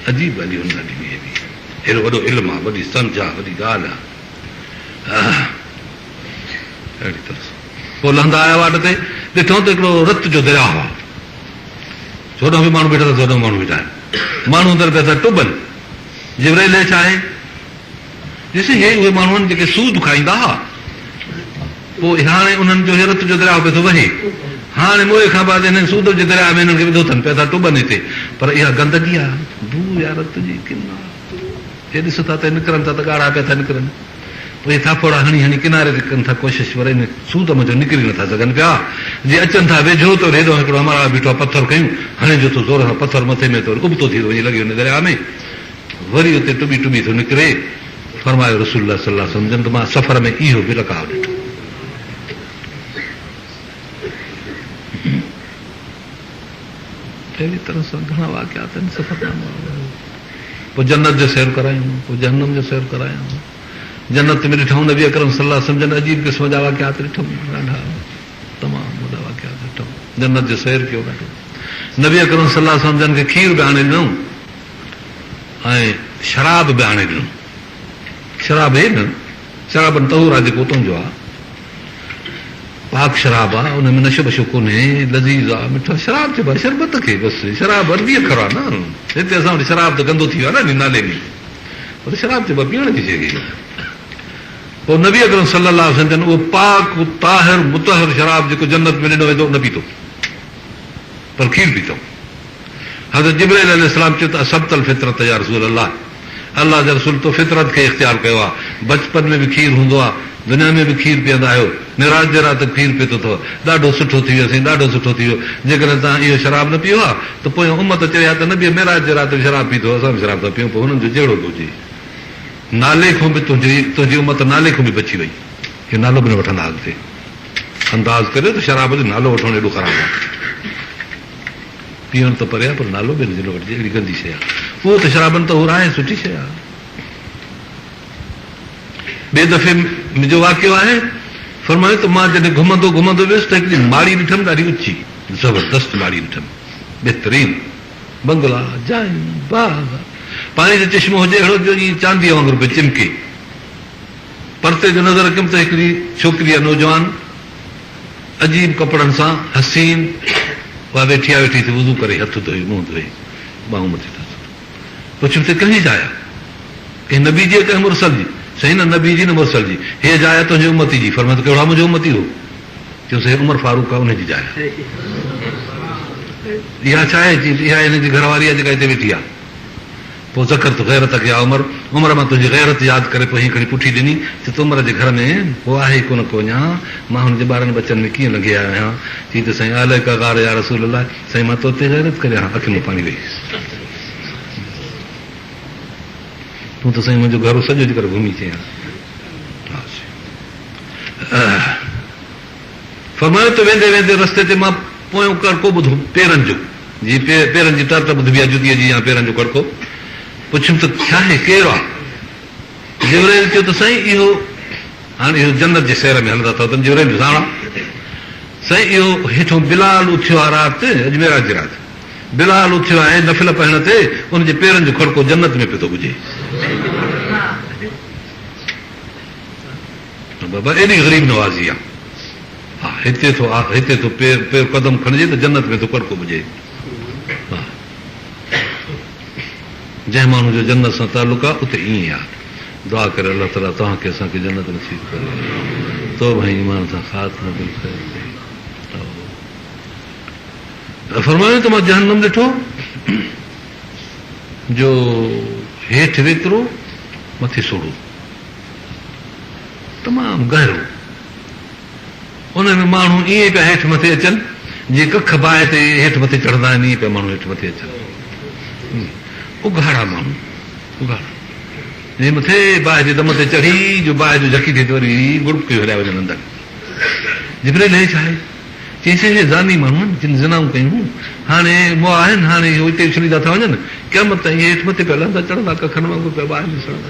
अजीब ॻाल्हियूं ॾाढी हेॾो वॾो इल्मु आहे, वॾी सम्झ आहे, वॾी ॻाल्हि आहे। अहिड़ी तरह सां पोइ लहंदा आया वाट ते, ॾिठो त हिकिड़ो रत जो दरिया हुआ, चोॾहं बि माण्हू बीठा था, 14 माण्हू बीठा आहिनि, माण्हू अंदरि पिया था टुबनि। जिब्राइल छा आहे, ॾिसी हे उहे माण्हू आहिनि जेके सूद खाईंदा हुआ, पोइ हाणे उन्हनि जो रत जो दरिया पियो थो वहे, हाणे मोए खां बाद हिननि सूद जे दरिया में हिननि खे विधो अथनि, पिया था टुबनि हिते, पर इहा गंदगी आहे, बू या रत जी किना, हे ॾिसो था त निकिरनि था त ॻाढ़ा पिया था निकिरनि, पोइ थापोड़ा हणी हणी किनारे ते कनि था कोशिशि, पर इन सूद मथां निकिरी नथा सघनि पिया। जीअं अचनि था वेझो त हेॾो हिकिड़ो हमारा बीठो आहे, पथर कयूं, हाणे जो थो ज़ोर सां पथर मथे में थो उबतो थी वञे लॻे हुन दरिया में, वरी उते टुबी टुबी थो निकिरे। फरमायो रसूलुल्लाह सल्लल्लाहु अलैहि वसल्लम, त मां सफ़र में इहो बि रकाब ॾिठो। अहिड़ी तरह सां घणा वाक़ियात आहिनि सफ़रनामा। पोइ जन्नत जो सैर करायूं, पोइ जहन्नम जो सैर करायूं। जन्नत में ॾिठूं नबी अकरम सल्लल्लाहु अलैहि वसल्लम अजीब क़िस्म जा वाक़ियात ॾिठूं, ॾाढा तमामु वॾा वाक़ियात ॾिठूं। जन्नत जो सैर कयो ॾाढो। नबी अकरम सल्लल्लाहु अलैहि वसल्लम खे खीर बि आणे ॾिनऊं ऐं शराब बि आणे ॾिनऊं। शराब हे न, शराबनि तहूर आहे जेको उतां जो आहे, पाक शराब आहे, उन में नशो बशो कोन्हे, लज़ीज़ आहे, मिठो शराब चइबो आहे शरबत खे, बसि शराब अरबी अखर आहे न। हिते असां वटि शराब त गंदो थी वियो आहे न नाले में, पर शराब चइबो आहे पीअण जी शइ। पोइ नबी अकरम सल्लल्लाहु अलैहि वसल्लम उहो पाक ताहिर मुतहर शराब जेको जन्नत में ॾिनो वेंदो न पीतो, पर खीर पीतो। हज़रत जिब्राइल अलैहिस्सलाम चयो त सबतल फितरत या रसूल अल्लाह, अल्लाह जा रसूल तो फितरत खे इख़्तियार कयो आहे। बचपन में बि खीर हूंदो आहे, दुनिया में बि खीर पीअंदा आहियो, निराज जे राति खीर पीतो अथव, ॾाढो सुठो थी वियो साईं, ॾाढो सुठो थी वियो। जेकॾहिं तव्हां इहो शराब न पीओ आहे त पोइ उम्मत चए हा त न बि निराज जे राति शराब पीतो, असां बि शराब था पियूं, पोइ हुननि जो जहिड़ो बि हुजे, नाले खां बि तुंहिंजी उम्मत नाले खां बि बची वई, इहो नालो बि न वठंदा अॻिते। अंदाज़ करियो त शराब जो नालो वठणु एॾो ख़राबु आहे। पीअण त परे आहे, पर नालो बि न वठिजे, अहिड़ी गंदी शइ आहे उहो। त शराबनि त उहो आहे, सुठी शइ आहे। ॿिए दफ़े मुंहिंजो वाक़ियो आहे, फरमायो त मां जॾहिं घुमंदो घुमंदो वियुसि त हिकिड़ी माड़ी ॾिठमि, ॾाढी ऊची ज़बरदस्त माड़ी ॾिठमि, बहितरीन बंगला, जायूं, बाग, पाणी जो चश्मो हुजे अहिड़ो जो ईअं चांदीअ वांगुरु पियो चिमके। परते जो नज़र रखियमि त हिकिड़ी छोकिरी आहे नौजवान, अजीब कपिड़नि सां हसीन, उहा वेठी आहे, वेठी थी वुज़ू करे, हथ धोई, मुंहुं धोई, ॿाहूं मथे था पुछियुमि त कंहिंजी जाइ आहे? कंहिं नबी जी, कंहिं मुरसल जी? सही न, नबी जी न मुरसल जी। हे जाइ आहे तुंहिंजी उम्मती जी। फरमायो त कहिड़ा मुंहिंजो उम्मती हो? चयोसि उमर फारूक आहे, उनजी जाइ आहे। इहा छा आहे? इहा हिनजी घरवारी आहे जेका हिते वेठी आहे। पोइ ज़कर त गैरत कया, उमर मां तुंहिंजी गैरत यादि करे पोइ हिकिड़ी पुठी ॾिनी, चए त उमर जे घर में उहो आहे कोन को अञा, मां हुनजे ॿारनि बचनि में कीअं लॻे आयो आहियां। चई त साईं आले का गार या रसूल अलाह, साईं मां तो ते गैरत करे आहियां, अखियुनि में पाणी वेही, तूं त साईं मुंहिंजो घर सॼो जे करे घुमी चई। फरमायो त वेंदे वेंदे रस्ते ते मां पोयों कड़को ॿुधो पेरनि जो, जीअं पेरनि जी तरत ॿुधबी आहे जुतीअ जी, या पेरनि जो कड़को। पुछियुमि त छा आहे, केरु आहे? जिब्राइल चयो त साईं इहो, हाणे इहो जन्नत जे शहर में हलंदा अथव त जिब्राइल ॼाणा साईं, इहो हेठों बिलाल उथियो आहे राति, अजमेरात जी राति बिलाल उथियो आहे नफ़िल पाइण ते, उनजे पेरनि जो खड़को जन्नत में पियो थो ॿुझे। बाबा एॾी ग़रीब नवाज़ी आहे। हा, हिते थो पेर कदम खणिजे त जन्नत में थो कड़को ॿुझे। जंहिं माण्हू जो जन्नत सां तालुक आहे उते ईअं आहे. दुआ करे अलाह ताला तव्हांखे असांखे जन्नत नसीब करे तो भाई ईमान सां ख़ात्मो फरमायो त मां जहन्नम ॾिठो जो हेठि वेतिरो मथे सोड़ो तमामु गहरो. उनमें माण्हू ईअं पिया हेठि मथे अचनि जीअं कख बाहि ते हेठि मथे चढ़ंदा आहिनि, ईअं पिया माण्हू हेठि मथे अचनि. उघाड़ा माण्हू उघाड़ा जीअं मथे बाहि जे दम ते चढ़ी जो बाहि जो झकी थिए त वरी गुड़की हलिया वञनि अंदरि. जिब्राइल हे छा आहे? चईं हे ज़ानी माण्हू आहिनि जिन ज़िनाऊं कयूं, हाणे मुआ आहिनि, हाणे हिते उछलींदा था वञनि, क़यामत ताईं हेठि मथे पिया लहंदा चढ़ंदा कखनि वांगुरु पिया ॿाहिरि ॾिसंदा.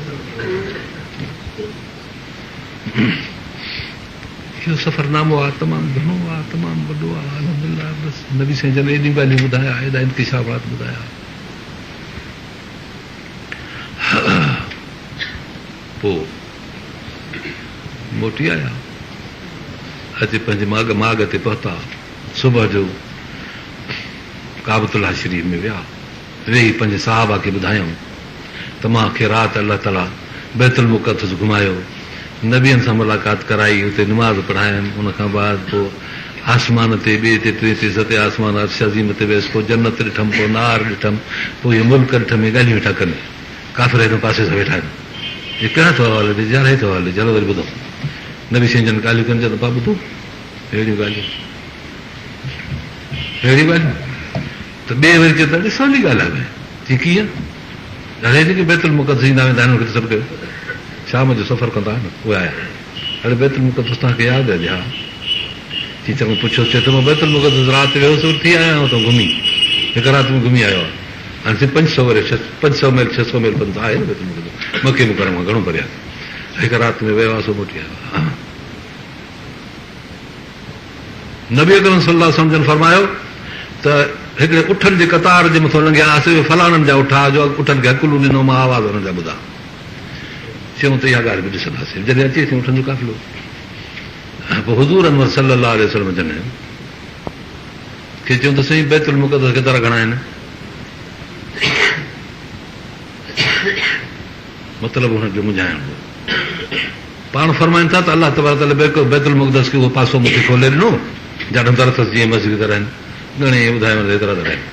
इहो सफ़रनामो आहे, तमामु घणो आहे, तमामु वॾो आहे. अल्हम्दुलिल्लाह बसि नबी साईं जन एॾियूं ॻाल्हियूं ॿुधाया, एॾा इंकिशाफ़ात ॿुधाया. पोइ मोटी आया, अचे पंहिंजे माॻ ते पहुता. सुबुह जो काबतुल्लाह शरीफ़ में विया, वेही पंहिंजे साहबा खे ॿुधायूं त मूंखे राति अलाह ताला बैतुल मुक़द्दस घुमायो, नबियनि सां मुलाक़ात कराई, हुते निमाज़ पढ़ायमि. उनखां बाद पोइ आसमान ते ॿिए ते टे ते सते आसमान अर्श अज़ीम ते वियसि, पोइ जन्नत ॾिठमि, पोइ नार ॾिठमि, पोइ इहे मुल्क ॾिठमि. ॻाल्हियूं वेठा कनि, काफ़िर हिन पासे सां वेठा आहिनि. हे कहिड़ा थो हवाले ॾे, ॼाणे थो हवाले, चलो वरी ॿुधो. नबी साईं जन ॻाल्हियूं कनि, चवंदो पापा ॿुधो अहिड़ियूं ॻाल्हियूं त ॿिए वरी चए त ॾिस सवली ॻाल्हि आहे. जी कीअं? हाणे जेके बैतुल मुक़द्दस ईंदा वेंदा आहिनि उनखे सभु कयो, शाम जो सफ़र कंदा आहिनि उहे आया. हाणे बैतुल मुक़द्दस तव्हांखे यादि आहे? हा. जी चङो पुछियोसि, चए त मां बैतुल मुक़द्दस राति वियोसि, थी आया आहियां, हुतां घुमी हिकु राति में घुमी आयो आहे. हाणे 500 मील 600 मील पंधु आहे बैतुल मुक़द्दस, मके मुकरम खां घणो परे आहे. हिकु राति में वियो आहे, सो मोटी आयो. नबी अकरम सल्लल्लाहु अलैहि वसल्लम फरमायो त हिकिड़े उठनि जे कतार जे मथां लंघिया हुआसीं, फलाणनि जा उठा जो उठनि खे हकुलू ॾिनो, मां आवाज़ हुननि जा ॿुधा. चयूं त इहा ॻाल्हि बि ॾिसंदासीं. जॾहिं अचे थी उठनि जो काफ़िलो, पोइ हुज़ूर अनवर सल्लल्लाहु अलैहि वसल्लम जन खे चयूं त साईं बैतुल मुक़द्दस केतिरा घणा आहिनि? मतिलबु हुनखे मुंझाइणो. पाण फरमाइनि था त अलाह तबारक ताला बैतुल मुक़द्दस खे उहो पासो मूंखे खोले ॾिनो, जाॾो दर अथसि जीअं मस्जिद आहिनि, घणे ॿुधायो एतिरा दर आहिनि.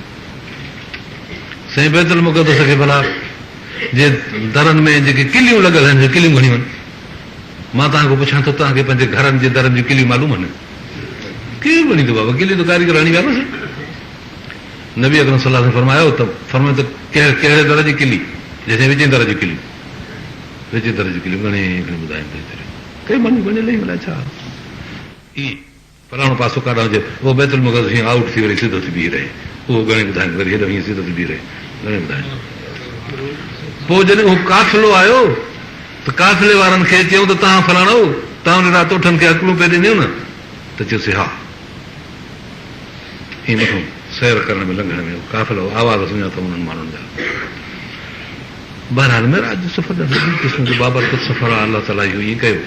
साईं बैतुल मुक़द्दस खे भला जे दरनि में जेके किलियूं लॻल आहिनि, किलियूं घणियूं आहिनि? मां तव्हांखां पुछां थो, तव्हांखे पंहिंजे घरनि जे दरनि जूं किलियूं मालूम आहिनि? किलियूं घणी थो बाबा, किलियूं त कारीगर हणी विया बसि. नबी अकरम सल्लल्लाहु अलैहि वसल्लम फरमायो त कहिड़े दर जी किली? जंहिंजे विचें दर जी किलियूं, विचें दर जी किलियूं घणे ॿुधाइनि कई माण्हू घणे लही मिलाए छा ईअं फलाणो पासो काॾा हुजे, उहो बैतुल मुक़द्दस हीअं आउट थी वरी सिधो थी बीह रहे, उहो घणे ॿुधाइनि वरी हेॾो हीअं सिधो थी बीह रहे, घणे ॿुधाइनि. पोइ जॾहिं उहो काफ़िलो आयो त काफ़िले वारनि खे चयूं त तव्हां फलाणो, तव्हां राति उठनि खे हकलूं पे ॾिनियूं न? त चयोसीं हा. हीअं मथां सैर करण में लंघण में काफ़िलो आवाज़ सुञा अथव उन्हनि माण्हुनि जा. बहरहाल मेराज जो सफ़र ॾाढो क़िस्म जो बाबरकत सफ़र आहे. अलाह ताला इहो ईअं कयो.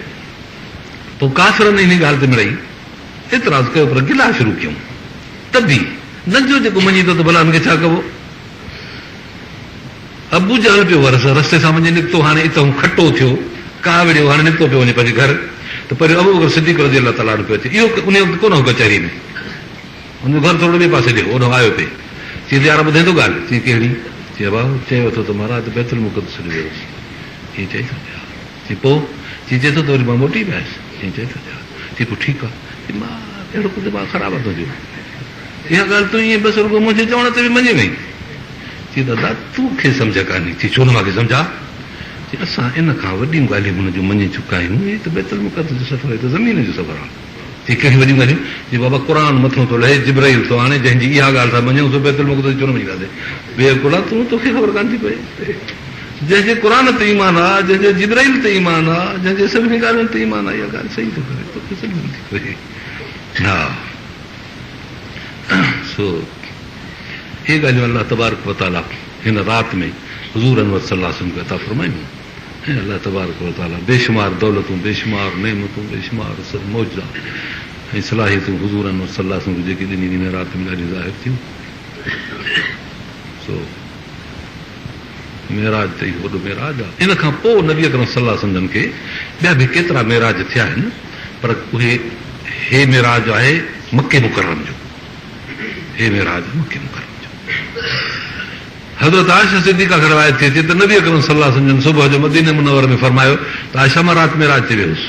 पोइ काफ़िरनि इन ॻाल्हि ते मिड़ई एतिराज़ कयो, पर गिला शुरू कयूं. त बि नंढो जेको मञी थो त भला हुनखे छा कबो? अबू जहल पियो रस्ते सां वञी निकितो, हाणे हितां खटो थियो, काह विड़ियो, हाणे निकितो पियो वञे पंहिंजे घर. त पहिरियों अबू बकर सिद्दीक़ रज़ी अलाह ताला पियो अचे. इहो उन वक़्तु कोन हो कचहरी में, हुनजो घर थोरो ॿिए पासे ॾियो, ओॾो आयो पिए. चई यार ॿुधे थो ॻाल्हि? चई कहिड़ी? चई भाउ चयो थो त महाराज बैतुल मुक़द्दस ॾे वियोसि. हीअं चई थो ॾियां. चई पोइ? चई चए थो त वरी मां मोटी पियासि. हीअं चई थो ॾियां. चई पोइ ठीकु आहे. चई मां अहिड़ो कुझु मां ख़राबु थो थियो, इहा ॻाल्हि तूं ईअं बसि रुॻो मुंहिंजे चवण ते बि मञे वई. चई दादा तूंखे सम्झ कान्हे. चई छो न मूंखे सम्झा? चई असां इन खां वॾियूं ॻाल्हियूं हुनजूं मञी चुका आहियूं. हीअ त बैतुल मुक़द्दस जो सफ़र आहे, त ज़मीन जो सफ़र आहे. चई कहिड़ियूं वॾियूं ॻाल्हियूं? चई बाबा क़ुर मथां थो लहे, जिब्राइल थो हाणे, जंहिंजी इहा ॻाल्हि था मञूं त बैतुल मुक़द्दस छो न मञींदासीं? बेकुला तूं, तोखे ख़बर कान थी पए. जंहिंजे क़ुर ते ईमान आहे, जंहिंजे जिब्राइल ते ईमान आहे, जंहिंजे सभिनी ॻाल्हियुनि ते ईमान आहे, इहा ॻाल्हि सही थो करे, तोखे सभु थी पए. हा सो हे ॻाल्हियूं अलाह तबारक व तआला हिन राति में हुज़ूर अनवर सल्लल्लाहु अलैहि वसल्लम खे अता फरमायूं. ऐं अलाह तबारक व तआला बेशुमार दौलतूं, बेशुमार नेमतूं, बेशुमार सभु मौजा ऐं सलाहियतूं हुज़ूर अनवर सल्लल्लाहु अलैहि वसल्लम जेकी ॾिनी इन राति में ॾाढी ज़ाहिर थियूं. सो मेराज त इहो वॾो मेराज आहे। इन खां पोइ नबी अकरम सल्लल्लाहु अलैहि वसल्लम खे ॿिया बि केतिरा मेराज थिया आहिनि, पर उहे हे मेराज आहे मके मुकरम जो, हे मेराज मके मुकरम जो। हज़रत आयशा सिद्दीक़ा खां रिवायत थिए थी त नबी अकरम सल्लल्लाहु अलैहि वसल्लम सुबुह जो मदीने मुनव्वर में फरमायो त आयशा मां राति मेराज ते वियुसि।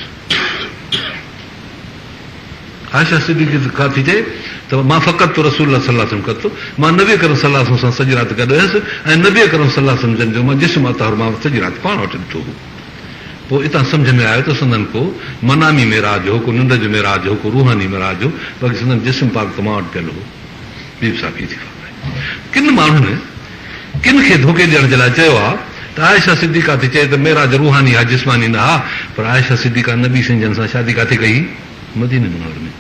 आयशा सिद्दीक़ा थी चए त मां फ़क़ति रसूल सल्लल्लाहु अलैहि वसल्लम कतो, मां नबी अकरम सल्लल्लाहु अलैहि वसल्लम सां सॼी राति गॾु हुयसि ऐं नबी अकरम सल्लल्लाहु अलैहि वसल्लम जो मां जिस्म अतार मां सॼी राति पाण वटि ॾिठो हो। पोइ इतां सम्झ में आयो त संदन को मनामी मेराज हो, को निंड जो मेराज हो, को रूहानी मेराज हो, बाक़ी संदन जिस्म पाक त मां वटि पियल हो। ॿी साफ़ी थी किन माण्हुनि किन खे धोखे ॾियण जे लाइ चयो आहे त आयशा सिद्दीक़ा थी चए त मेराज रूहानी आहे जिस्मानी न आहे, पर आयशा सिद्दीक़ा नबी सिंह जन सां शादी किथे कई? मदीने मुनव्वर में।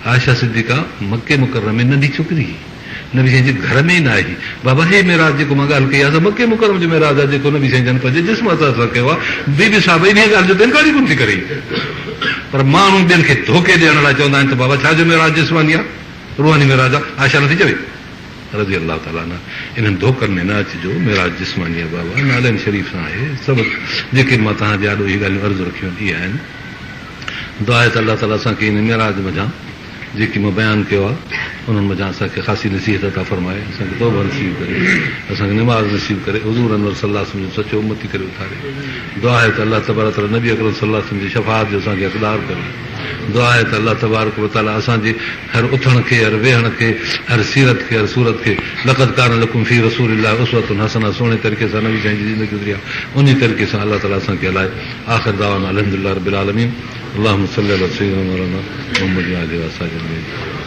आयशा सिद्दीक़ा मके मुकरम में नंढी छोकिरी हुई, नबी साईं जे घर में ई न आई। बाबा हे मेराज जेको मां ॻाल्हि कई आहे मके मुकरम जो मेराज आहे जेको नबी साईं जन पंहिंजे जिस्म सां कयो आहे। बीबी साहिब इन ॻाल्हि जो त इनकार ई कोन थी करे, पर माण्हू ॿियनि खे धोखे ॾियण लाइ चवंदा आहिनि त बाबा छाजो मेराज जिस्मानी आहे, रूहानी मेराज आहे। आयशा नथी चवे रज़ी अलाह ताला न, इन्हनि धोखनि में न अचिजो। मेराज जिस्मानी आहे बाबा, नालनि शरीफ़ सां आहे। सभु जेके मां तव्हांजे आॾो इहे ॻाल्हियूं अर्ज़ु रखियूं आहिनि इहे आहिनि। दुआ आहे त अलाह ताला असांखे इन मेराज मज़ा जेकी मां बयानु कयो आहे उन्हनि मज़ा असांखे ख़ासी नसीहत अता फरमाए, असांखे तौबा नसीब करे, असांखे निमाज़ नसीब करे, हुज़ूर अनवर सल्लल्लाहु अलैहि वसल्लम जो सचो उम्मती करे उथारे। दुआ आहे त अलाह तबारक तआला नबी अकरम सल्लल्लाहु अलैहि वसल्लम जी शफ़ाअत जो असांखे हक़दार करे। दुआ आहे त अलाह तबारक व तआला असांजे हर उथण खे, हर वेहण खे, हर सीरत खे, हर सूरत खे लक़द कान लकुम फी रसूलिल्लाह उसवतुन हसना सुहिणे तरीक़े सां नबी साईं जी ज़िंदगी गुज़री आहे, उन तरीक़े सां अलाह ताला असांखे हलाए। आख़िर दावाना अल्हम्दुलिल्लाह रब्बिल आलमीन। अल्लाहुम्मा सल्लि अला सय्यिदिना मौलाना मुहम्मद व आलिहि व असहाबिहि।